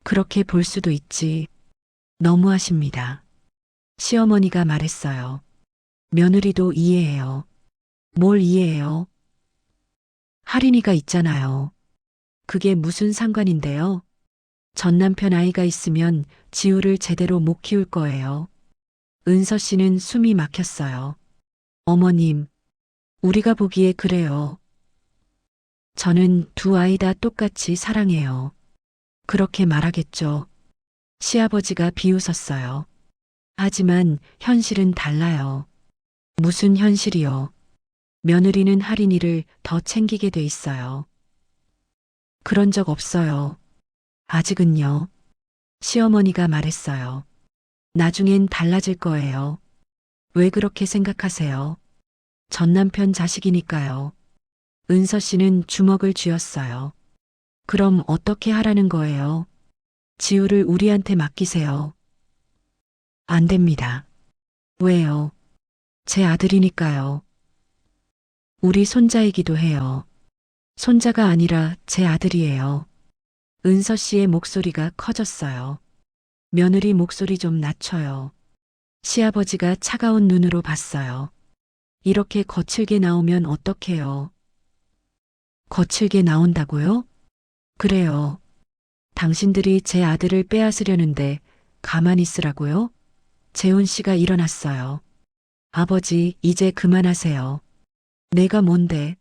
그렇게 볼 수도 있지. 너무하십니다. 시어머니가 말했어요. 며느리도 이해해요. 뭘 이해해요? 할인이가 있잖아요. 그게 무슨 상관인데요? 전 남편 아이가 있으면 지우를 제대로 못 키울 거예요. 은서 씨는 숨이 막혔어요. 어머님, 우리가 보기에 그래요. 저는 두 아이 다 똑같이 사랑해요. 그렇게 말하겠죠. 시아버지가 비웃었어요. 하지만 현실은 달라요. 무슨 현실이요? 며느리는 할인이를 더 챙기게 돼 있어요. 그런 적 없어요. 아직은요. 시어머니가 말했어요. 나중엔 달라질 거예요. 왜 그렇게 생각하세요? 전 남편 자식이니까요. 은서 씨는 주먹을 쥐었어요. 그럼 어떻게 하라는 거예요? 지우를 우리한테 맡기세요. 안 됩니다. 왜요? 제 아들이니까요. 우리 손자이기도 해요. 손자가 아니라 제 아들이에요. 은서 씨의 목소리가 커졌어요. 며느리 목소리 좀 낮춰요. 시아버지가 차가운 눈으로 봤어요. 이렇게 거칠게 나오면 어떡해요? 거칠게 나온다고요? 그래요. 당신들이 제 아들을 빼앗으려는데 가만히 있으라고요? 재훈 씨가 일어났어요. 아버지, 이제 그만하세요. 내가 뭔데?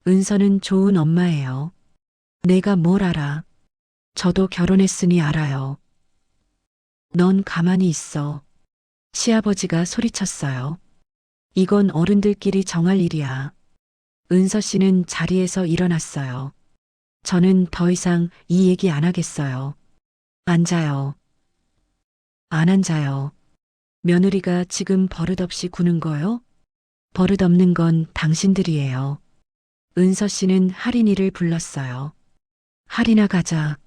은서는 좋은 엄마예요. 내가 뭘 알아? 저도 결혼했으니 알아요. 넌 가만히 있어. 시아버지가 소리쳤어요. 이건 어른들끼리 정할 일이야. 은서 씨는 자리에서 일어났어요. 저는 더 이상 이 얘기 안 하겠어요. 앉아요. 안 앉아요. 며느리가 지금 버릇없이 구는 거요? 버릇없는 건 당신들이에요. 은서 씨는 할인이를 불렀어요. 할인아 가자.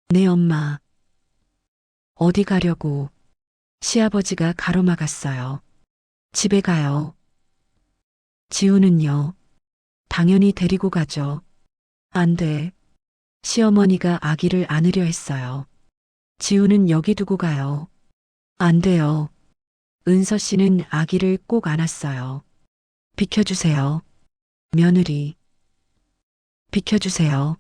네 엄마. 어디 가려고? 시아버지가 가로막았어요. 집에 가요. 지우는요? 당연히 데리고 가죠. 안 돼. 시어머니가 아기를 안으려 했어요. 지우는 여기 두고 가요. 안 돼요. 은서 씨는 아기를 꼭 안았어요. 비켜주세요. 며느리. 비켜주세요.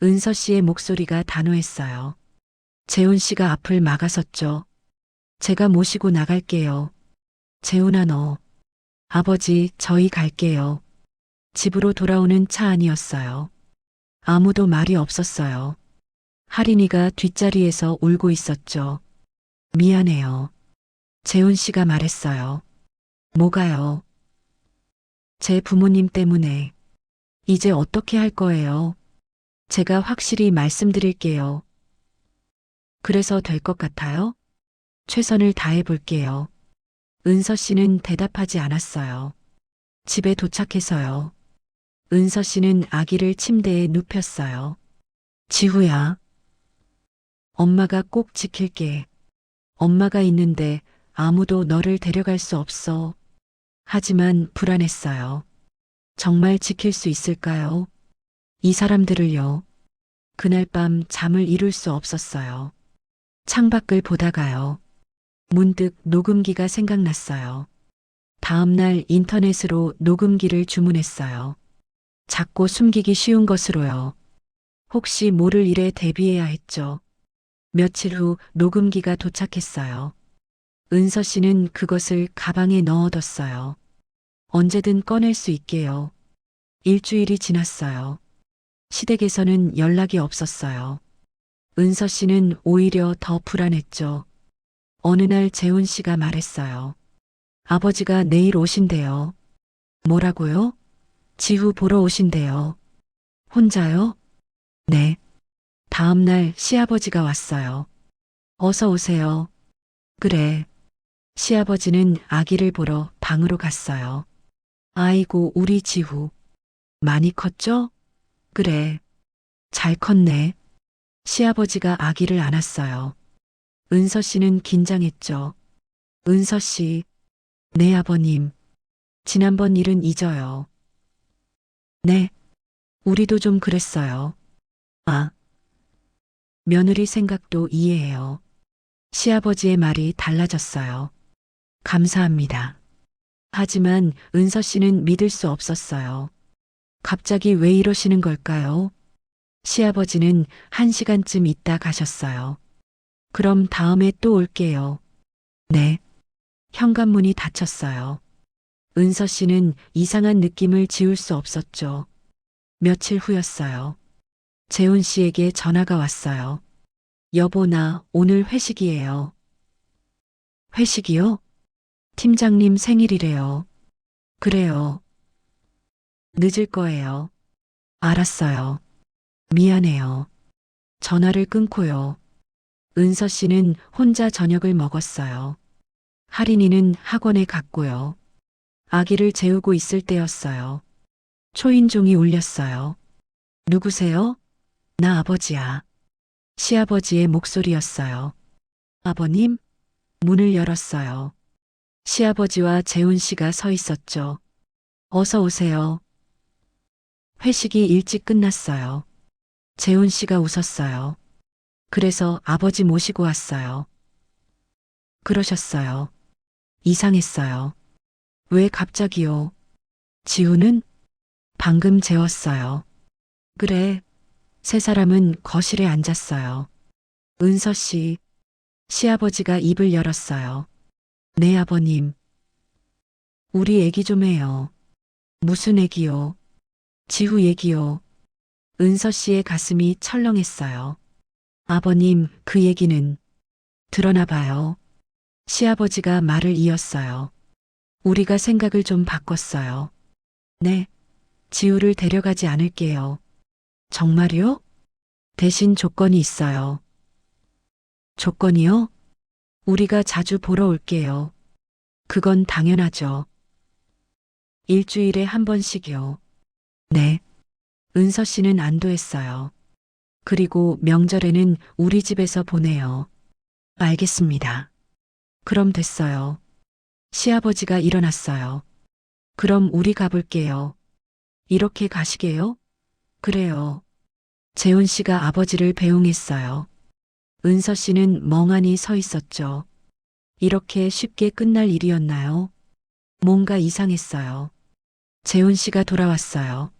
은서 씨의 목소리가 단호했어요. 재훈 씨가 앞을 막아섰죠. 제가 모시고 나갈게요. 재훈아 너. 아버지, 저희 갈게요. 집으로 돌아오는 차 안이었어요. 아무도 말이 없었어요. 할인이가 뒷자리에서 울고 있었죠. 미안해요. 재훈 씨가 말했어요. 뭐가요? 제 부모님 때문에. 이제 어떻게 할 거예요? 제가 확실히 말씀드릴게요. 그래서 될 것 같아요? 최선을 다해 볼게요. 은서 씨는 대답하지 않았어요. 집에 도착해서요. 은서 씨는 아기를 침대에 눕혔어요. 지후야. 엄마가 꼭 지킬게. 엄마가 있는데 아무도 너를 데려갈 수 없어. 하지만 불안했어요. 정말 지킬 수 있을까요? 이 사람들을요. 그날 밤 잠을 이룰 수 없었어요. 창밖을 보다가요. 문득 녹음기가 생각났어요. 다음 날 인터넷으로 녹음기를 주문했어요. 작고 숨기기 쉬운 것으로요. 혹시 모를 일에 대비해야 했죠. 며칠 후 녹음기가 도착했어요. 은서 씨는 그것을 가방에 넣어뒀어요. 언제든 꺼낼 수 있게요. 일주일이 지났어요. 시댁에서는 연락이 없었어요. 은서 씨는 오히려 더 불안했죠. 어느 날 재훈 씨가 말했어요. 아버지가 내일 오신대요. 뭐라고요? 지후 보러 오신대요. 혼자요? 네. 다음 날 시아버지가 왔어요. 어서 오세요. 그래. 시아버지는 아기를 보러 방으로 갔어요. 아이고, 우리 지후. 많이 컸죠? 그래. 잘 컸네. 시아버지가 아기를 안았어요. 은서 씨는 긴장했죠. 은서 씨. 네, 아버님. 지난번 일은 잊어요. 네. 우리도 좀 그랬어요. 아. 며느리 생각도 이해해요. 시아버지의 말이 달라졌어요. 감사합니다. 하지만 은서 씨는 믿을 수 없었어요. 갑자기 왜 이러시는 걸까요? 시아버지는 1시간쯤 있다 가셨어요. 그럼 다음에 또 올게요. 네. 현관문이 닫혔어요. 은서 씨는 이상한 느낌을 지울 수 없었죠. 며칠 후였어요. 재훈 씨에게 전화가 왔어요. 여보, 나 오늘 회식이에요. 회식이요? 팀장님 생일이래요. 그래요. 늦을 거예요. 알았어요. 미안해요. 전화를 끊고요. 은서 씨는 혼자 저녁을 먹었어요. 할인이는 학원에 갔고요. 아기를 재우고 있을 때였어요. 초인종이 울렸어요. 누구세요? 나 아버지야. 시아버지의 목소리였어요. 아버님? 문을 열었어요. 시아버지와 재훈 씨가 서 있었죠. 어서 오세요. 회식이 일찍 끝났어요. 재훈 씨가 웃었어요. 그래서 아버지 모시고 왔어요. 그러셨어요. 이상했어요. 왜 갑자기요? 지우는 방금 재웠어요. 그래. 세 사람은 거실에 앉았어요. 은서 씨, 시아버지가 입을 열었어요. 네, 아버님. 우리 얘기 좀 해요. 무슨 얘기요? 지후 얘기요. 은서 씨의 가슴이 철렁했어요. 아버님, 그 얘기는 드러나 봐요. 시아버지가 말을 이었어요. 우리가 생각을 좀 바꿨어요. 네, 지우를 데려가지 않을게요. 정말요? 대신 조건이 있어요. 조건이요? 우리가 자주 보러 올게요. 그건 당연하죠. 일주일에 한 번씩이요. 네. 은서 씨는 안도했어요. 그리고 명절에는 우리 집에서 보내요. 알겠습니다. 그럼 됐어요. 시아버지가 일어났어요. 그럼 우리 가볼게요. 이렇게 가시게요? 그래요. 재훈 씨가 아버지를 배웅했어요. 은서 씨는 멍하니 서 있었죠. 이렇게 쉽게 끝날 일이었나요? 뭔가 이상했어요. 재훈 씨가 돌아왔어요.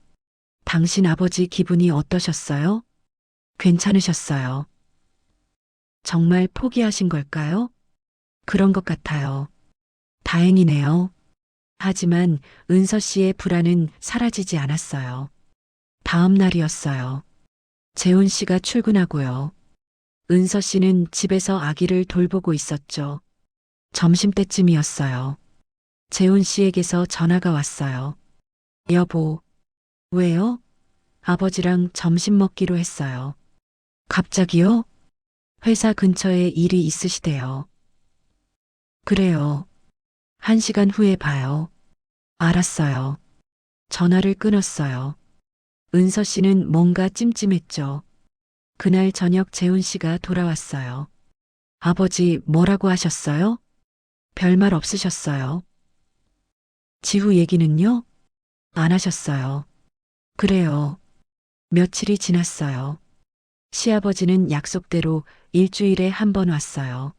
당신 아버지 기분이 어떠셨어요? 괜찮으셨어요. 정말 포기하신 걸까요? 그런 것 같아요. 다행이네요. 하지만 은서 씨의 불안은 사라지지 않았어요. 다음 날이었어요. 재훈 씨가 출근하고요. 은서 씨는 집에서 아기를 돌보고 있었죠. 점심때쯤이었어요. 재훈 씨에게서 전화가 왔어요. 여보, 왜요? 아버지랑 점심 먹기로 했어요. 갑자기요? 회사 근처에 일이 있으시대요. 그래요. 1시간 후에 봐요. 알았어요. 전화를 끊었어요. 은서 씨는 뭔가 찜찜했죠. 그날 저녁 재훈 씨가 돌아왔어요. 아버지 뭐라고 하셨어요? 별말 없으셨어요. 지후 얘기는요? 안 하셨어요. 그래요. 며칠이 지났어요. 시아버지는 약속대로 일주일에 한 번 왔어요.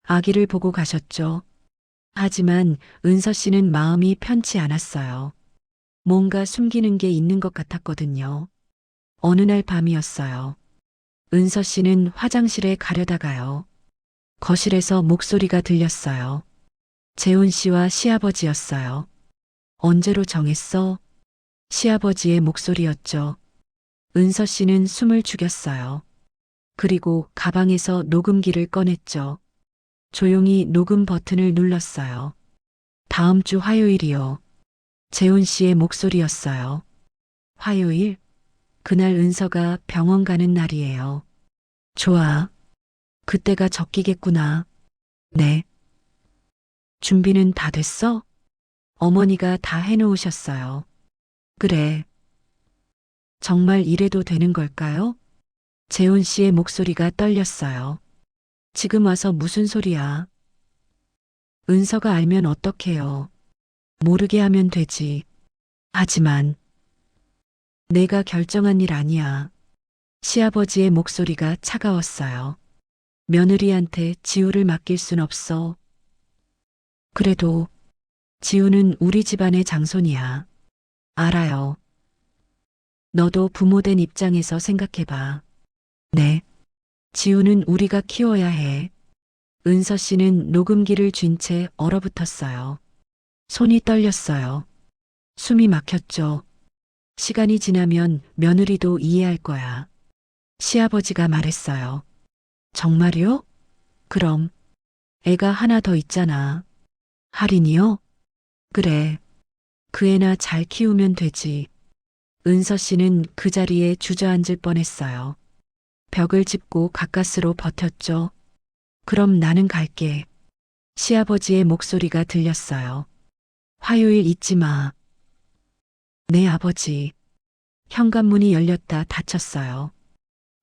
아기를 보고 가셨죠. 하지만 은서 씨는 마음이 편치 않았어요. 뭔가 숨기는 게 있는 것 같았거든요. 어느 날 밤이었어요. 은서 씨는 화장실에 가려다가요. 거실에서 목소리가 들렸어요. 재훈 씨와 시아버지였어요. 언제로 정했어? 시아버지의 목소리였죠. 은서 씨는 숨을 죽였어요. 그리고 가방에서 녹음기를 꺼냈죠. 조용히 녹음 버튼을 눌렀어요. 다음 주 화요일이요. 재훈 씨의 목소리였어요. 화요일? 그날 은서가 병원 가는 날이에요. 좋아. 그때가 적기겠구나. 네. 준비는 다 됐어? 어머니가 다 해놓으셨어요. 그래. 정말 이래도 되는 걸까요? 재훈 씨의 목소리가 떨렸어요. 지금 와서 무슨 소리야? 은서가 알면 어떡해요? 모르게 하면 되지. 하지만 내가 결정한 일 아니야. 시아버지의 목소리가 차가웠어요. 며느리한테 지우를 맡길 순 없어. 그래도 지우는 우리 집안의 장손이야. 알아요. 너도 부모된 입장에서 생각해봐. 네. 지우는 우리가 키워야 해. 은서 씨는 녹음기를 쥔 채 얼어붙었어요. 손이 떨렸어요. 숨이 막혔죠. 시간이 지나면 며느리도 이해할 거야. 시아버지가 말했어요. 정말요? 그럼 애가 하나 더 있잖아. 할인이요? 그래. 그 애나 잘 키우면 되지. 은서 씨는 그 자리에 주저앉을 뻔했어요. 벽을 짚고 가까스로 버텼죠. 그럼 나는 갈게. 시아버지의 목소리가 들렸어요. 화요일 잊지 마. 네, 아버지. 현관문이 열렸다 닫혔어요.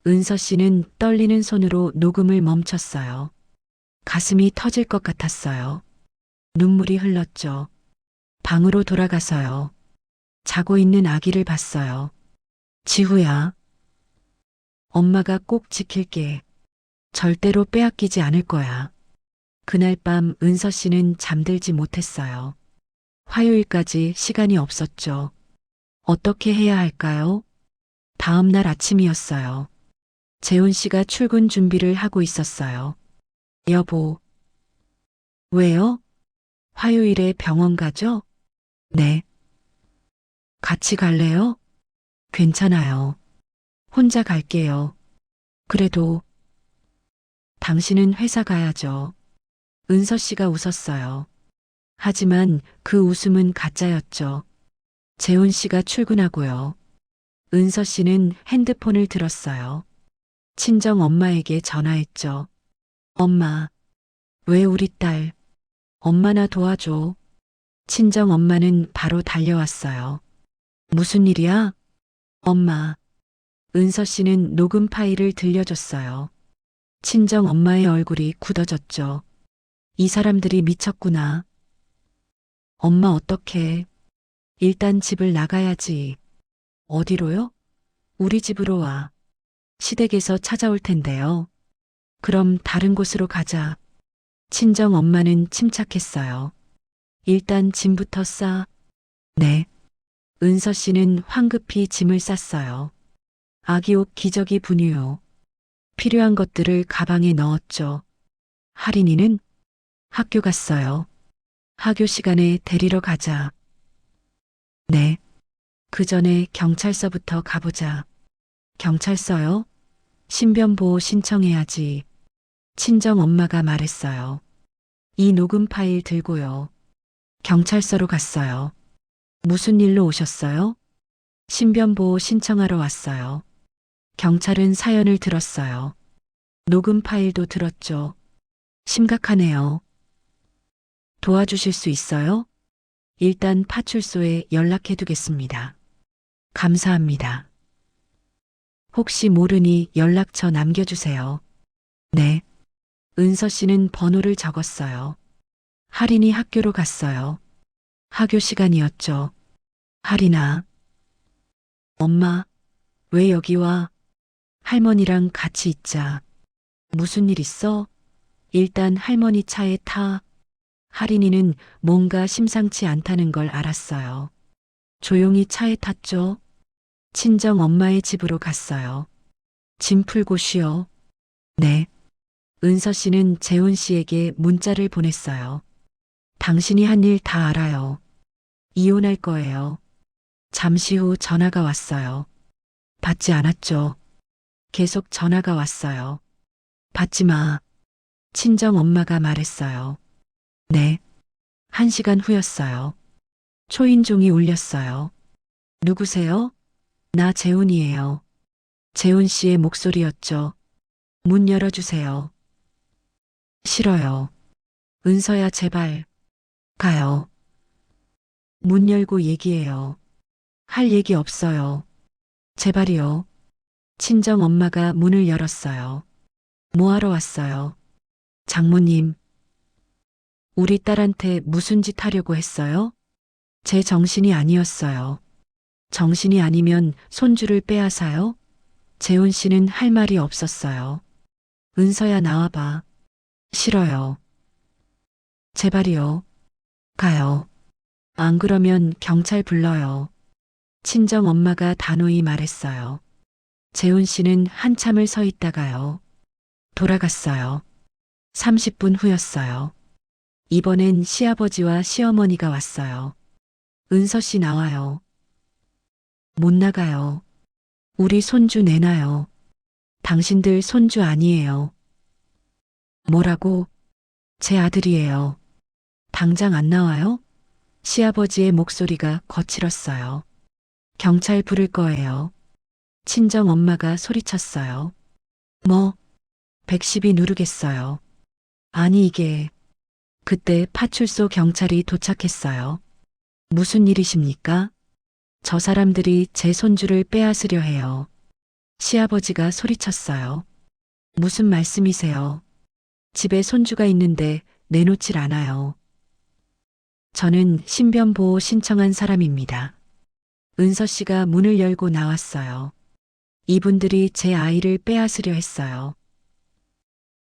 은서 씨는 떨리는 손으로 녹음을 멈췄어요. 가슴이 터질 것 같았어요. 눈물이 흘렀죠. 방으로 돌아가서요. 자고 있는 아기를 봤어요. 지후야. 엄마가 꼭 지킬게. 절대로 빼앗기지 않을 거야. 그날 밤 은서 씨는 잠들지 못했어요. 화요일까지 시간이 없었죠. 어떻게 해야 할까요? 다음 날 아침이었어요. 재훈 씨가 출근 준비를 하고 있었어요. 여보. 왜요? 화요일에 병원 가죠? 네. 같이 갈래요? 괜찮아요. 혼자 갈게요. 그래도 당신은 회사 가야죠. 은서 씨가 웃었어요. 하지만 그 웃음은 가짜였죠. 재훈 씨가 출근하고요. 은서 씨는 핸드폰을 들었어요. 친정 엄마에게 전화했죠. 엄마, 왜 우리 딸, 엄마나 도와줘. 친정 엄마는 바로 달려왔어요. 무슨 일이야? 엄마. 은서 씨는 녹음 파일을 들려줬어요. 친정 엄마의 얼굴이 굳어졌죠. 이 사람들이 미쳤구나. 엄마 어떡해. 일단 집을 나가야지. 어디로요? 우리 집으로 와. 시댁에서 찾아올 텐데요. 그럼 다른 곳으로 가자. 친정 엄마는 침착했어요. 일단 짐부터 싸. 네. 은서 씨는 황급히 짐을 쌌어요. 아기 옷 기저귀 분유요. 필요한 것들을 가방에 넣었죠. 할인이는 학교 갔어요. 학교 시간에 데리러 가자. 네. 그 전에 경찰서부터 가보자. 경찰서요? 신변보호 신청해야지. 친정 엄마가 말했어요. 이 녹음 파일 들고요. 경찰서로 갔어요. 무슨 일로 오셨어요? 신변보호 신청하러 왔어요. 경찰은 사연을 들었어요. 녹음 파일도 들었죠. 심각하네요. 도와주실 수 있어요? 일단 파출소에 연락해 두겠습니다. 감사합니다. 혹시 모르니 연락처 남겨주세요. 네. 은서 씨는 번호를 적었어요. 할인이 학교로 갔어요. 학교 시간이었죠. 할인아. 엄마, 왜 여기 와? 할머니랑 같이 있자. 무슨 일 있어? 일단 할머니 차에 타. 할인이는 뭔가 심상치 않다는 걸 알았어요. 조용히 차에 탔죠. 친정 엄마의 집으로 갔어요. 짐 풀고 쉬어. 네. 은서 씨는 재훈 씨에게 문자를 보냈어요. 당신이 한 일 다 알아요. 이혼할 거예요. 잠시 후 전화가 왔어요. 받지 않았죠. 계속 전화가 왔어요. 받지 마. 친정 엄마가 말했어요. 네. 1시간 후였어요. 초인종이 울렸어요. 누구세요? 나 재훈이에요. 재훈 씨의 목소리였죠. 문 열어주세요. 싫어요. 은서야, 제발. 가요. 문 열고 얘기해요. 할 얘기 없어요. 제발이요. 친정 엄마가 문을 열었어요. 뭐 하러 왔어요? 장모님. 우리 딸한테 무슨 짓 하려고 했어요? 제 정신이 아니었어요. 정신이 아니면 손주를 빼앗아요? 재훈 씨는 할 말이 없었어요. 은서야, 나와봐. 싫어요. 제발이요. 가요. 안 그러면 경찰 불러요. 친정 엄마가 단호히 말했어요. 재훈 씨는 한참을 서 있다가요. 돌아갔어요. 30분 후였어요. 이번엔 시아버지와 시어머니가 왔어요. 은서 씨 나와요. 못 나가요. 우리 손주 내놔요. 당신들 손주 아니에요. 뭐라고? 제 아들이에요. 당장 안 나와요? 시아버지의 목소리가 거칠었어요. 경찰 부를 거예요. 친정 엄마가 소리쳤어요. 뭐? 110이 누르겠어요. 아니 이게. 그때 파출소 경찰이 도착했어요. 무슨 일이십니까? 저 사람들이 제 손주를 빼앗으려 해요. 시아버지가 소리쳤어요. 무슨 말씀이세요? 집에 손주가 있는데 내놓질 않아요. 저는 신변보호 신청한 사람입니다. 은서 씨가 문을 열고 나왔어요. 이분들이 제 아이를 빼앗으려 했어요.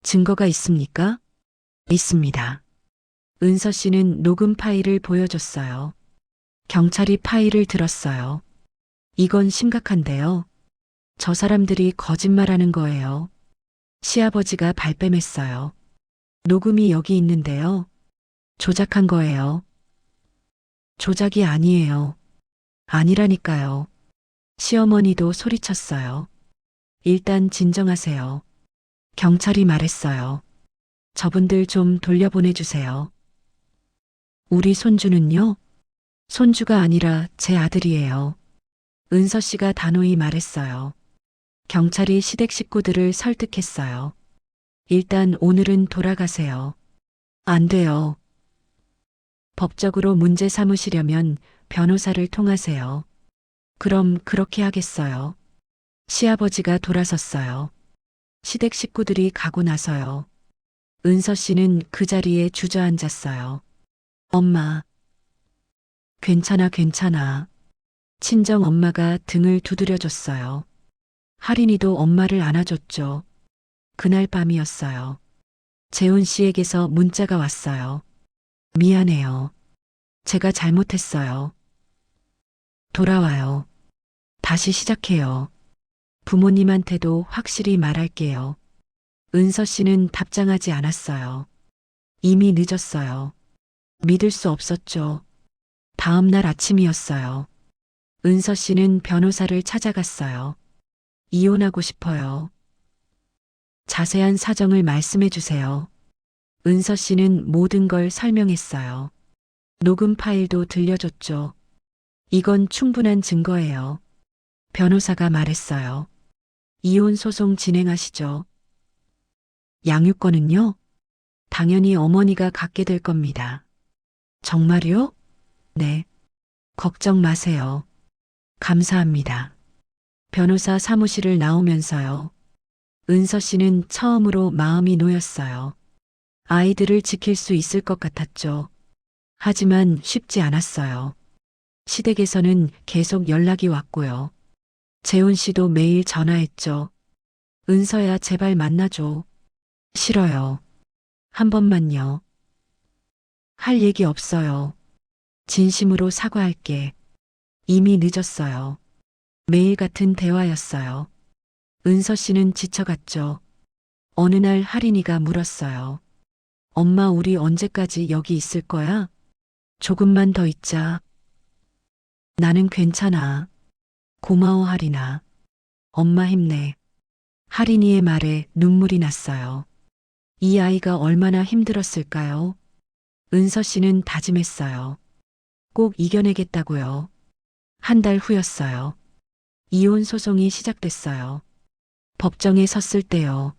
증거가 있습니까? 있습니다. 은서 씨는 녹음 파일을 보여줬어요. 경찰이 파일을 들었어요. 이건 심각한데요. 저 사람들이 거짓말하는 거예요. 시아버지가 발뺌했어요. 녹음이 여기 있는데요. 조작한 거예요. 조작이 아니에요. 아니라니까요. 시어머니도 소리쳤어요. 일단 진정하세요. 경찰이 말했어요. 저분들 좀 돌려보내주세요. 우리 손주는요? 손주가 아니라 제 아들이에요. 은서 씨가 단호히 말했어요. 경찰이 시댁 식구들을 설득했어요. 일단 오늘은 돌아가세요. 안 돼요. 법적으로 문제 삼으시려면 변호사를 통하세요. 그럼 그렇게 하겠어요. 시아버지가 돌아섰어요. 시댁 식구들이 가고 나서요. 은서 씨는 그 자리에 주저앉았어요. 엄마. 괜찮아, 괜찮아. 친정 엄마가 등을 두드려줬어요. 할인이도 엄마를 안아줬죠. 그날 밤이었어요. 재훈 씨에게서 문자가 왔어요. 미안해요. 제가 잘못했어요. 돌아와요. 다시 시작해요. 부모님한테도 확실히 말할게요. 은서 씨는 답장하지 않았어요. 이미 늦었어요. 믿을 수 없었죠. 다음 날 아침이었어요. 은서 씨는 변호사를 찾아갔어요. 이혼하고 싶어요. 자세한 사정을 말씀해 주세요. 은서 씨는 모든 걸 설명했어요. 녹음 파일도 들려줬죠. 이건 충분한 증거예요. 변호사가 말했어요. 이혼 소송 진행하시죠. 양육권은요? 당연히 어머니가 갖게 될 겁니다. 정말요? 네. 걱정 마세요. 감사합니다. 변호사 사무실을 나오면서요. 은서 씨는 처음으로 마음이 놓였어요. 아이들을 지킬 수 있을 것 같았죠. 하지만 쉽지 않았어요. 시댁에서는 계속 연락이 왔고요. 재훈 씨도 매일 전화했죠. 은서야 제발 만나줘. 싫어요. 한 번만요. 할 얘기 없어요. 진심으로 사과할게. 이미 늦었어요. 매일 같은 대화였어요. 은서 씨는 지쳐갔죠. 어느 날 할인이가 물었어요. 엄마 우리 언제까지 여기 있을 거야? 조금만 더 있자. 나는 괜찮아. 고마워 할인아. 엄마 힘내. 할인이의 말에 눈물이 났어요. 이 아이가 얼마나 힘들었을까요? 은서 씨는 다짐했어요. 꼭 이겨내겠다고요. 한 달 후였어요. 이혼 소송이 시작됐어요. 법정에 섰을 때요.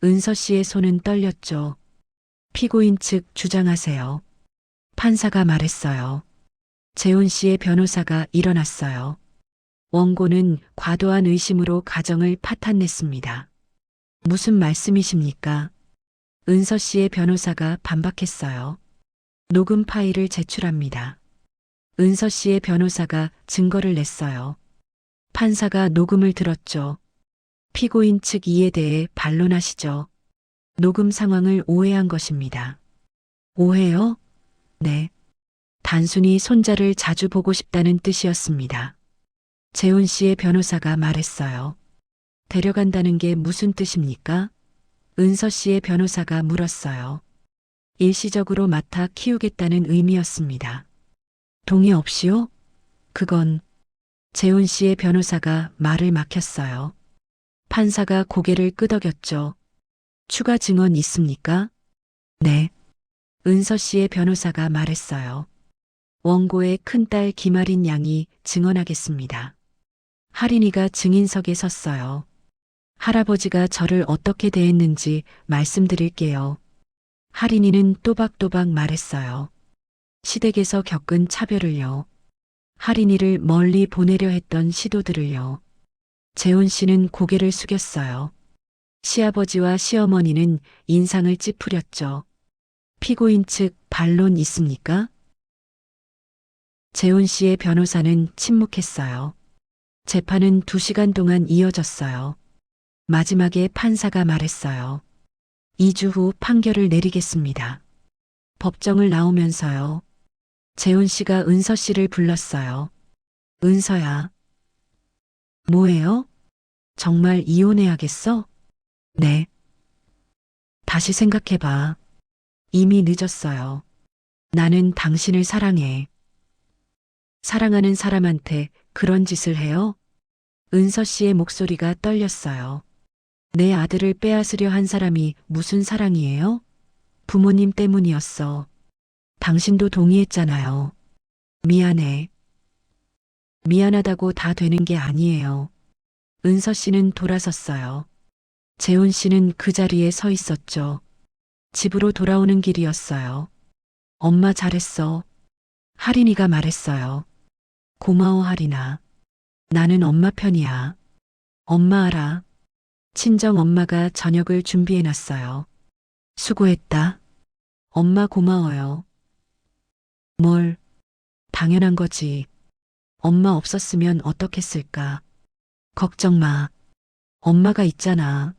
은서 씨의 손은 떨렸죠. 피고인 측 주장하세요. 판사가 말했어요. 재훈 씨의 변호사가 일어났어요. 원고는 과도한 의심으로 가정을 파탄냈습니다. 무슨 말씀이십니까? 은서 씨의 변호사가 반박했어요. 녹음 파일을 제출합니다. 은서 씨의 변호사가 증거를 냈어요. 판사가 녹음을 들었죠. 피고인 측 이에 대해 반론하시죠. 녹음 상황을 오해한 것입니다. 오해요? 네. 단순히 손자를 자주 보고 싶다는 뜻이었습니다. 재훈 씨의 변호사가 말했어요. 데려간다는 게 무슨 뜻입니까? 은서 씨의 변호사가 물었어요. 일시적으로 맡아 키우겠다는 의미였습니다. 동의 없이요? 그건 재훈 씨의 변호사가 말을 막혔어요. 판사가 고개를 끄덕였죠. 추가 증언 있습니까? 네. 은서 씨의 변호사가 말했어요. 원고의 큰딸 김아린 양이 증언하겠습니다. 할인이가 증인석에 섰어요. 할아버지가 저를 어떻게 대했는지 말씀드릴게요. 할인이는 또박또박 말했어요. 시댁에서 겪은 차별을요. 할인이를 멀리 보내려 했던 시도들을요. 재훈 씨는 고개를 숙였어요. 시아버지와 시어머니는 인상을 찌푸렸죠. 피고인 측 반론 있습니까? 재훈 씨의 변호사는 침묵했어요. 재판은 2시간 동안 이어졌어요. 마지막에 판사가 말했어요. 2주 후 판결을 내리겠습니다. 법정을 나오면서요. 재훈 씨가 은서 씨를 불렀어요. 은서야. 뭐해요? 정말 이혼해야겠어? 네. 다시 생각해봐. 이미 늦었어요. 나는 당신을 사랑해. 사랑하는 사람한테 그런 짓을 해요? 은서 씨의 목소리가 떨렸어요. 내 아들을 빼앗으려 한 사람이 무슨 사랑이에요? 부모님 때문이었어. 당신도 동의했잖아요. 미안해. 미안하다고 다 되는 게 아니에요. 은서 씨는 돌아섰어요. 재훈 씨는 그 자리에 서 있었죠. 집으로 돌아오는 길이었어요. 엄마 잘했어. 할인이가 말했어요. 고마워 할인아. 나는 엄마 편이야. 엄마 알아. 친정 엄마가 저녁을 준비해놨어요. 수고했다. 엄마 고마워요. 뭘, 당연한 거지. 엄마 없었으면 어떻겠을까. 걱정 마. 엄마가 있잖아.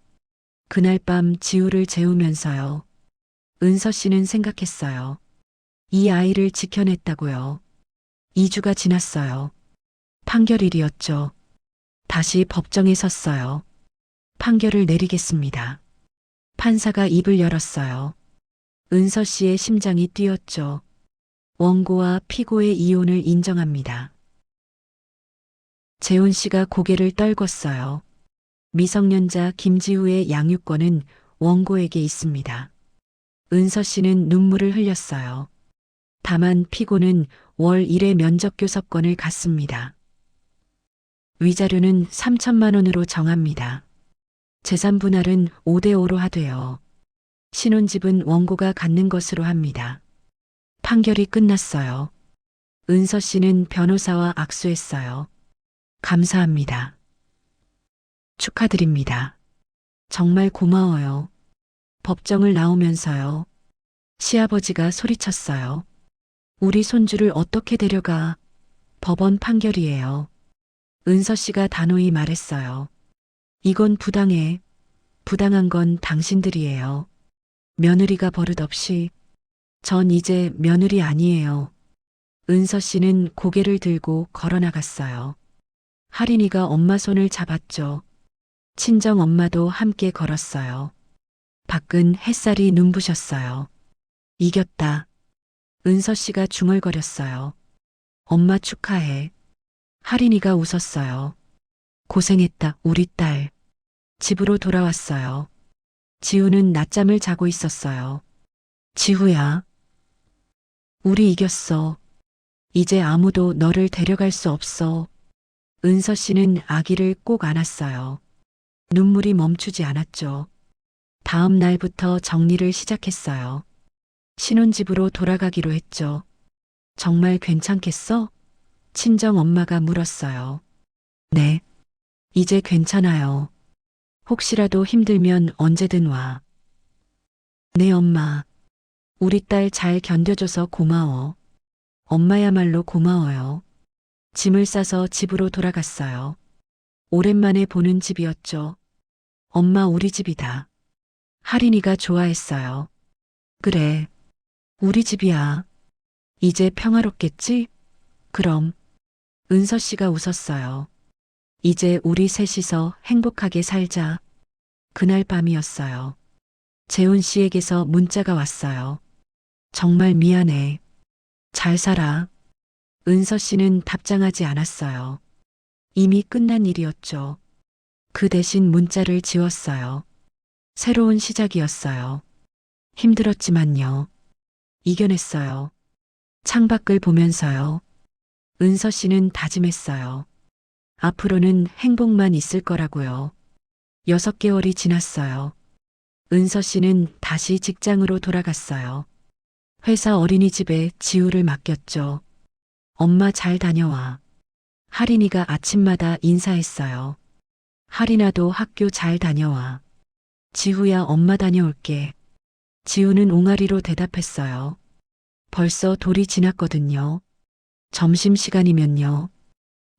그날 밤 지우를 재우면서요. 은서 씨는 생각했어요. 이 아이를 지켜냈다고요. 2주가 지났어요. 판결일이었죠. 다시 법정에 섰어요. 판결을 내리겠습니다. 판사가 입을 열었어요. 은서 씨의 심장이 뛰었죠. 원고와 피고의 이혼을 인정합니다. 재훈 씨가 고개를 떨궜어요. 미성년자 김지우의 양육권은 원고에게 있습니다. 은서 씨는 눈물을 흘렸어요. 다만 피고는 월 1회 면접교섭권을 갖습니다. 위자료는 3천만 원으로 정합니다. 재산 분할은 5대5로 하되어 신혼집은 원고가 갖는 것으로 합니다. 판결이 끝났어요. 은서 씨는 변호사와 악수했어요. 감사합니다. 축하드립니다. 정말 고마워요. 법정을 나오면서요. 시아버지가 소리쳤어요. 우리 손주를 어떻게 데려가? 법원 판결이에요. 은서 씨가 단호히 말했어요. 이건 부당해. 부당한 건 당신들이에요. 며느리가 버릇없이. 전 이제 며느리 아니에요. 은서 씨는 고개를 들고 걸어나갔어요. 할인이가 엄마 손을 잡았죠. 친정 엄마도 함께 걸었어요. 밖은 햇살이 눈부셨어요. 이겼다. 은서 씨가 중얼거렸어요. 엄마 축하해. 할인이가 웃었어요. 고생했다, 우리 딸. 집으로 돌아왔어요. 지우는 낮잠을 자고 있었어요. 지우야. 우리 이겼어. 이제 아무도 너를 데려갈 수 없어. 은서 씨는 아기를 꼭 안았어요. 눈물이 멈추지 않았죠. 다음 날부터 정리를 시작했어요. 신혼집으로 돌아가기로 했죠. 정말 괜찮겠어? 친정 엄마가 물었어요. 네. 이제 괜찮아요. 혹시라도 힘들면 언제든 와. 네, 엄마. 우리 딸 잘 견뎌줘서 고마워. 엄마야말로 고마워요. 짐을 싸서 집으로 돌아갔어요. 오랜만에 보는 집이었죠. 엄마 우리 집이다. 할인이가 좋아했어요. 그래. 우리 집이야. 이제 평화롭겠지? 그럼. 은서 씨가 웃었어요. 이제 우리 셋이서 행복하게 살자. 그날 밤이었어요. 재훈 씨에게서 문자가 왔어요. 정말 미안해. 잘 살아. 은서 씨는 답장하지 않았어요. 이미 끝난 일이었죠. 그 대신 문자를 지웠어요. 새로운 시작이었어요. 힘들었지만요. 이겨냈어요. 창밖을 보면서요. 은서 씨는 다짐했어요. 앞으로는 행복만 있을 거라고요. 6개월이 지났어요. 은서 씨는 다시 직장으로 돌아갔어요. 회사 어린이집에 지우를 맡겼죠. 엄마 잘 다녀와. 하린이가 아침마다 인사했어요. 하린아도 학교 잘 다녀와. 지우야 엄마 다녀올게. 지우는 옹알이로 대답했어요. 벌써 돌이 지났거든요. 점심시간이면요.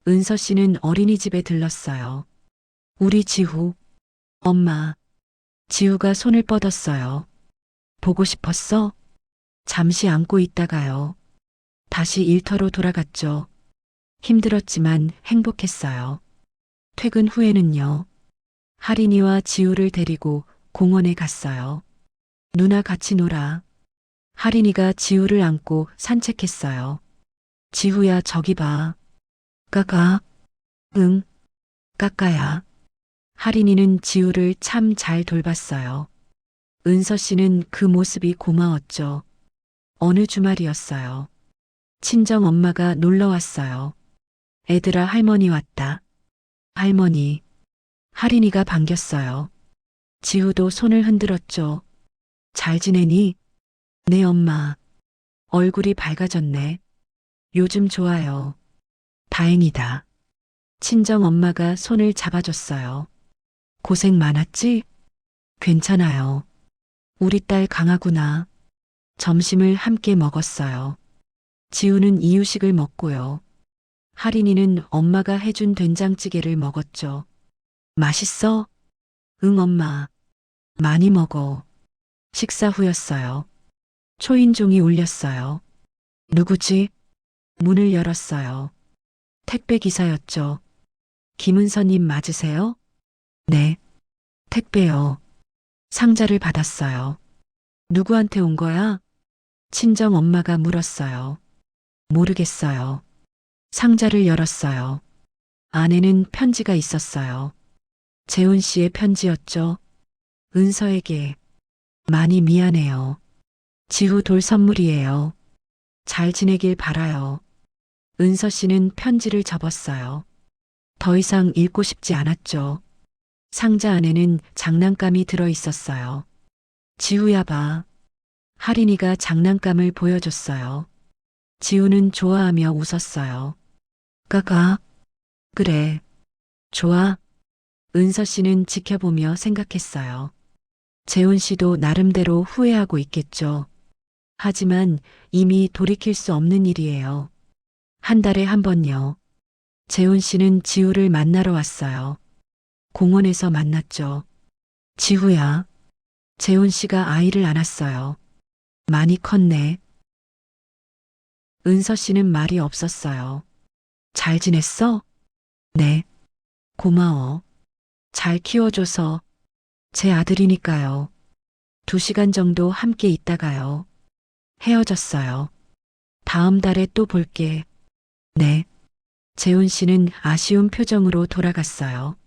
은서 씨는 어린이집에 들렀어요. 우리 지우. 엄마. 지우가 손을 뻗었어요. 보고 싶었어? 잠시 안고 있다가요. 다시 일터로 돌아갔죠. 힘들었지만 행복했어요. 퇴근 후에는요. 하린이와 지우를 데리고 공원에 갔어요. 누나 같이 놀아. 하린이가 지우를 안고 산책했어요. 지우야 저기 봐. 까까. 응. 까까야. 하린이는 지우를 참 잘 돌봤어요. 은서 씨는 그 모습이 고마웠죠. 어느 주말이었어요. 친정 엄마가 놀러 왔어요. 애들아 할머니 왔다. 할머니. 하린이가 반겼어요. 지우도 손을 흔들었죠. 잘 지내니? 네 엄마. 얼굴이 밝아졌네. 요즘 좋아요. 다행이다. 친정 엄마가 손을 잡아줬어요. 고생 많았지? 괜찮아요. 우리 딸 강하구나. 점심을 함께 먹었어요. 지우는 이유식을 먹고요. 하린이는 엄마가 해준 된장찌개를 먹었죠. 맛있어? 응, 엄마. 많이 먹어. 식사 후였어요. 초인종이 울렸어요. 누구지? 문을 열었어요. 택배 기사였죠. 김은서님 맞으세요? 네. 택배요. 상자를 받았어요. 누구한테 온 거야? 친정 엄마가 물었어요. 모르겠어요. 상자를 열었어요. 안에는 편지가 있었어요. 재훈 씨의 편지였죠. 은서에게. 많이 미안해요. 지후 돌 선물이에요. 잘 지내길 바라요. 은서 씨는 편지를 접었어요. 더 이상 읽고 싶지 않았죠. 상자 안에는 장난감이 들어 있었어요. 지우야 봐. 하린이가 장난감을 보여줬어요. 지우는 좋아하며 웃었어요. 까까. 그래. 좋아. 은서 씨는 지켜보며 생각했어요. 재훈 씨도 나름대로 후회하고 있겠죠. 하지만 이미 돌이킬 수 없는 일이에요. 한 달에 한 번요. 재훈 씨는 지우를 만나러 왔어요. 공원에서 만났죠. 지우야. 재훈 씨가 아이를 안았어요. 많이 컸네. 은서 씨는 말이 없었어요. 잘 지냈어? 네. 고마워. 잘 키워줘서. 제 아들이니까요. 2시간 정도 함께 있다가요. 헤어졌어요. 다음 달에 또 볼게. 네. 재훈 씨는 아쉬운 표정으로 돌아갔어요.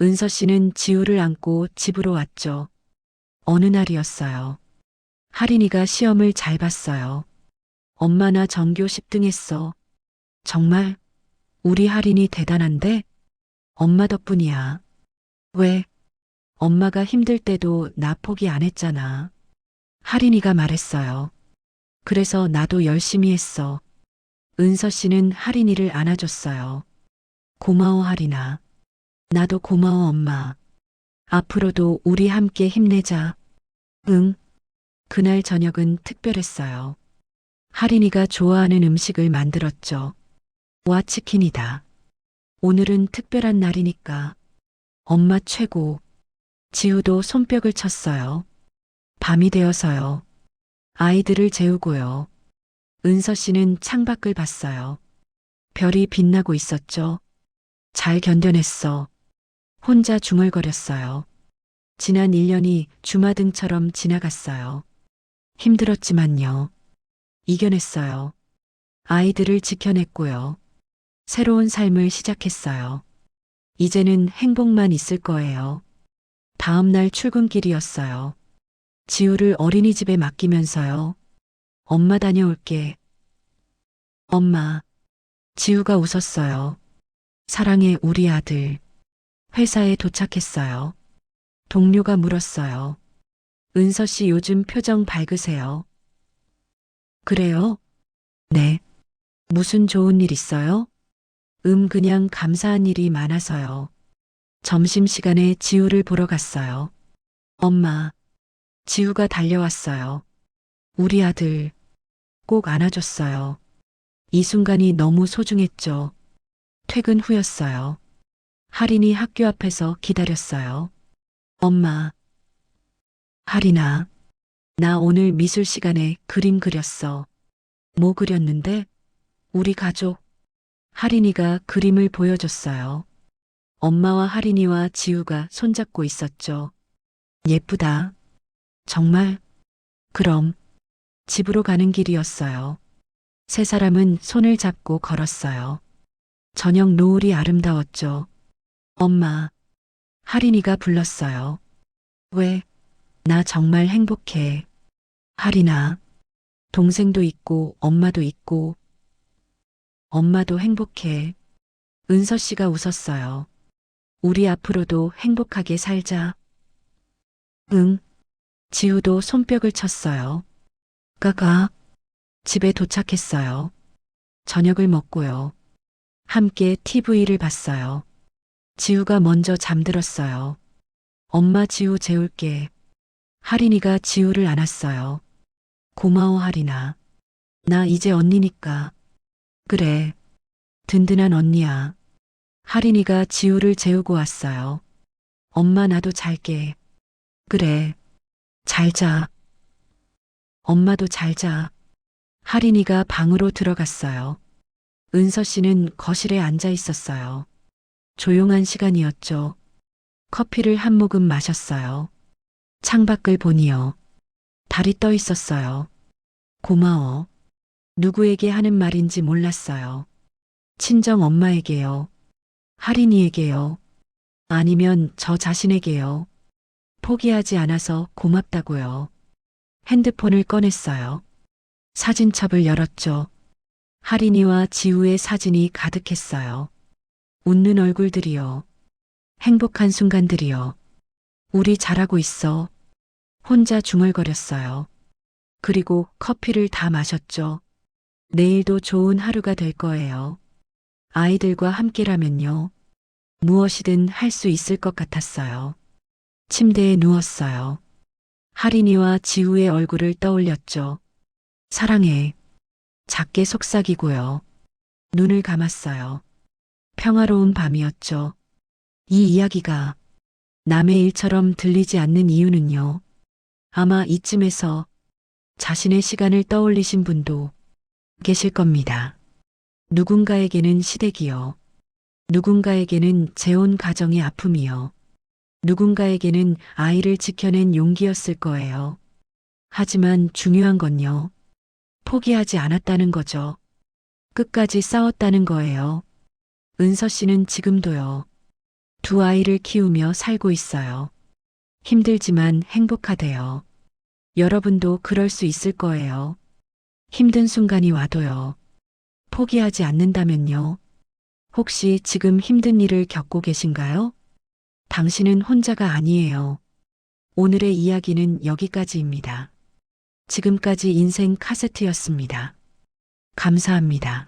은서 씨는 지우를 안고 집으로 왔죠. 어느 날이었어요. 하린이가 시험을 잘 봤어요. 엄마나 전교 10등 했어. 정말? 우리 하린이 대단한데? 엄마 덕분이야. 왜? 엄마가 힘들 때도 나 포기 안 했잖아. 하린이가 말했어요. 그래서 나도 열심히 했어. 은서 씨는 하린이를 안아줬어요. 고마워 하린아. 나도 고마워 엄마. 앞으로도 우리 함께 힘내자. 응. 그날 저녁은 특별했어요. 하린이가 좋아하는 음식을 만들었죠. 와 치킨이다. 오늘은 특별한 날이니까. 엄마 최고. 지우도 손뼉을 쳤어요. 밤이 되어서요. 아이들을 재우고요. 은서 씨는 창밖을 봤어요. 별이 빛나고 있었죠. 잘 견뎌냈어. 혼자 중얼거렸어요. 지난 1년이 주마등처럼 지나갔어요. 힘들었지만요. 이겨냈어요. 아이들을 지켜냈고요. 새로운 삶을 시작했어요. 이제는 행복만 있을 거예요. 다음 날 출근길이었어요. 지우를 어린이집에 맡기면서요. 엄마 다녀올게. 엄마. 지우가 웃었어요. 사랑해 우리 아들. 회사에 도착했어요. 동료가 물었어요. 은서 씨 요즘 표정 밝으세요? 그래요? 네. 무슨 좋은 일 있어요? 그냥 감사한 일이 많아서요. 점심시간에 지우를 보러 갔어요. 엄마, 지우가 달려왔어요. 우리 아들, 꼭 안아줬어요. 이 순간이 너무 소중했죠. 퇴근 후였어요. 할인이 학교 앞에서 기다렸어요. 엄마, 할인아, 나 오늘 미술 시간에 그림 그렸어. 뭐 그렸는데? 우리 가족. 할인이가 그림을 보여줬어요. 엄마와 할인이와 지우가 손잡고 있었죠. 예쁘다. 정말? 그럼 집으로 가는 길이었어요. 세 사람은 손을 잡고 걸었어요. 저녁 노을이 아름다웠죠. 엄마, 할인이가 불렀어요. 왜? 나 정말 행복해. 할인아, 동생도 있고 엄마도 있고 엄마도 행복해. 은서 씨가 웃었어요. 우리 앞으로도 행복하게 살자. 응. 지우도 손뼉을 쳤어요. 가가. 집에 도착했어요. 저녁을 먹고요. 함께 TV를 봤어요. 지우가 먼저 잠들었어요. 엄마 지우 재울게. 할인이가 지우를 안았어요. 고마워 할인아. 나 이제 언니니까. 그래. 든든한 언니야. 할인이가 지우를 재우고 왔어요. 엄마 나도 잘게. 그래. 잘 자. 엄마도 잘 자. 할인이가 방으로 들어갔어요. 은서 씨는 거실에 앉아 있었어요. 조용한 시간이었죠. 커피를 한 모금 마셨어요. 창밖을 보니요. 달이 떠 있었어요. 고마워. 누구에게 하는 말인지 몰랐어요. 친정 엄마에게요. 할인이에게요. 아니면 저 자신에게요. 포기하지 않아서 고맙다고요. 핸드폰을 꺼냈어요. 사진첩을 열었죠. 할인이와 지우의 사진이 가득했어요. 웃는 얼굴들이요. 행복한 순간들이요. 우리 잘하고 있어. 혼자 중얼거렸어요. 그리고 커피를 다 마셨죠. 내일도 좋은 하루가 될 거예요. 아이들과 함께라면요. 무엇이든 할 수 있을 것 같았어요. 침대에 누웠어요. 할인이와 지우의 얼굴을 떠올렸죠. 사랑해. 작게 속삭이고요. 눈을 감았어요. 평화로운 밤이었죠. 이 이야기가 남의 일처럼 들리지 않는 이유는요. 아마 이쯤에서 자신의 시간을 떠올리신 분도 계실 겁니다. 누군가에게는 시댁이요. 누군가에게는 재혼 가정의 아픔이요. 누군가에게는 아이를 지켜낸 용기였을 거예요. 하지만 중요한 건요. 포기하지 않았다는 거죠. 끝까지 싸웠다는 거예요. 은서 씨는 지금도요. 두 아이를 키우며 살고 있어요. 힘들지만 행복하대요. 여러분도 그럴 수 있을 거예요. 힘든 순간이 와도요. 포기하지 않는다면요. 혹시 지금 힘든 일을 겪고 계신가요? 당신은 혼자가 아니에요. 오늘의 이야기는 여기까지입니다. 지금까지 인생 카세트였습니다. 감사합니다.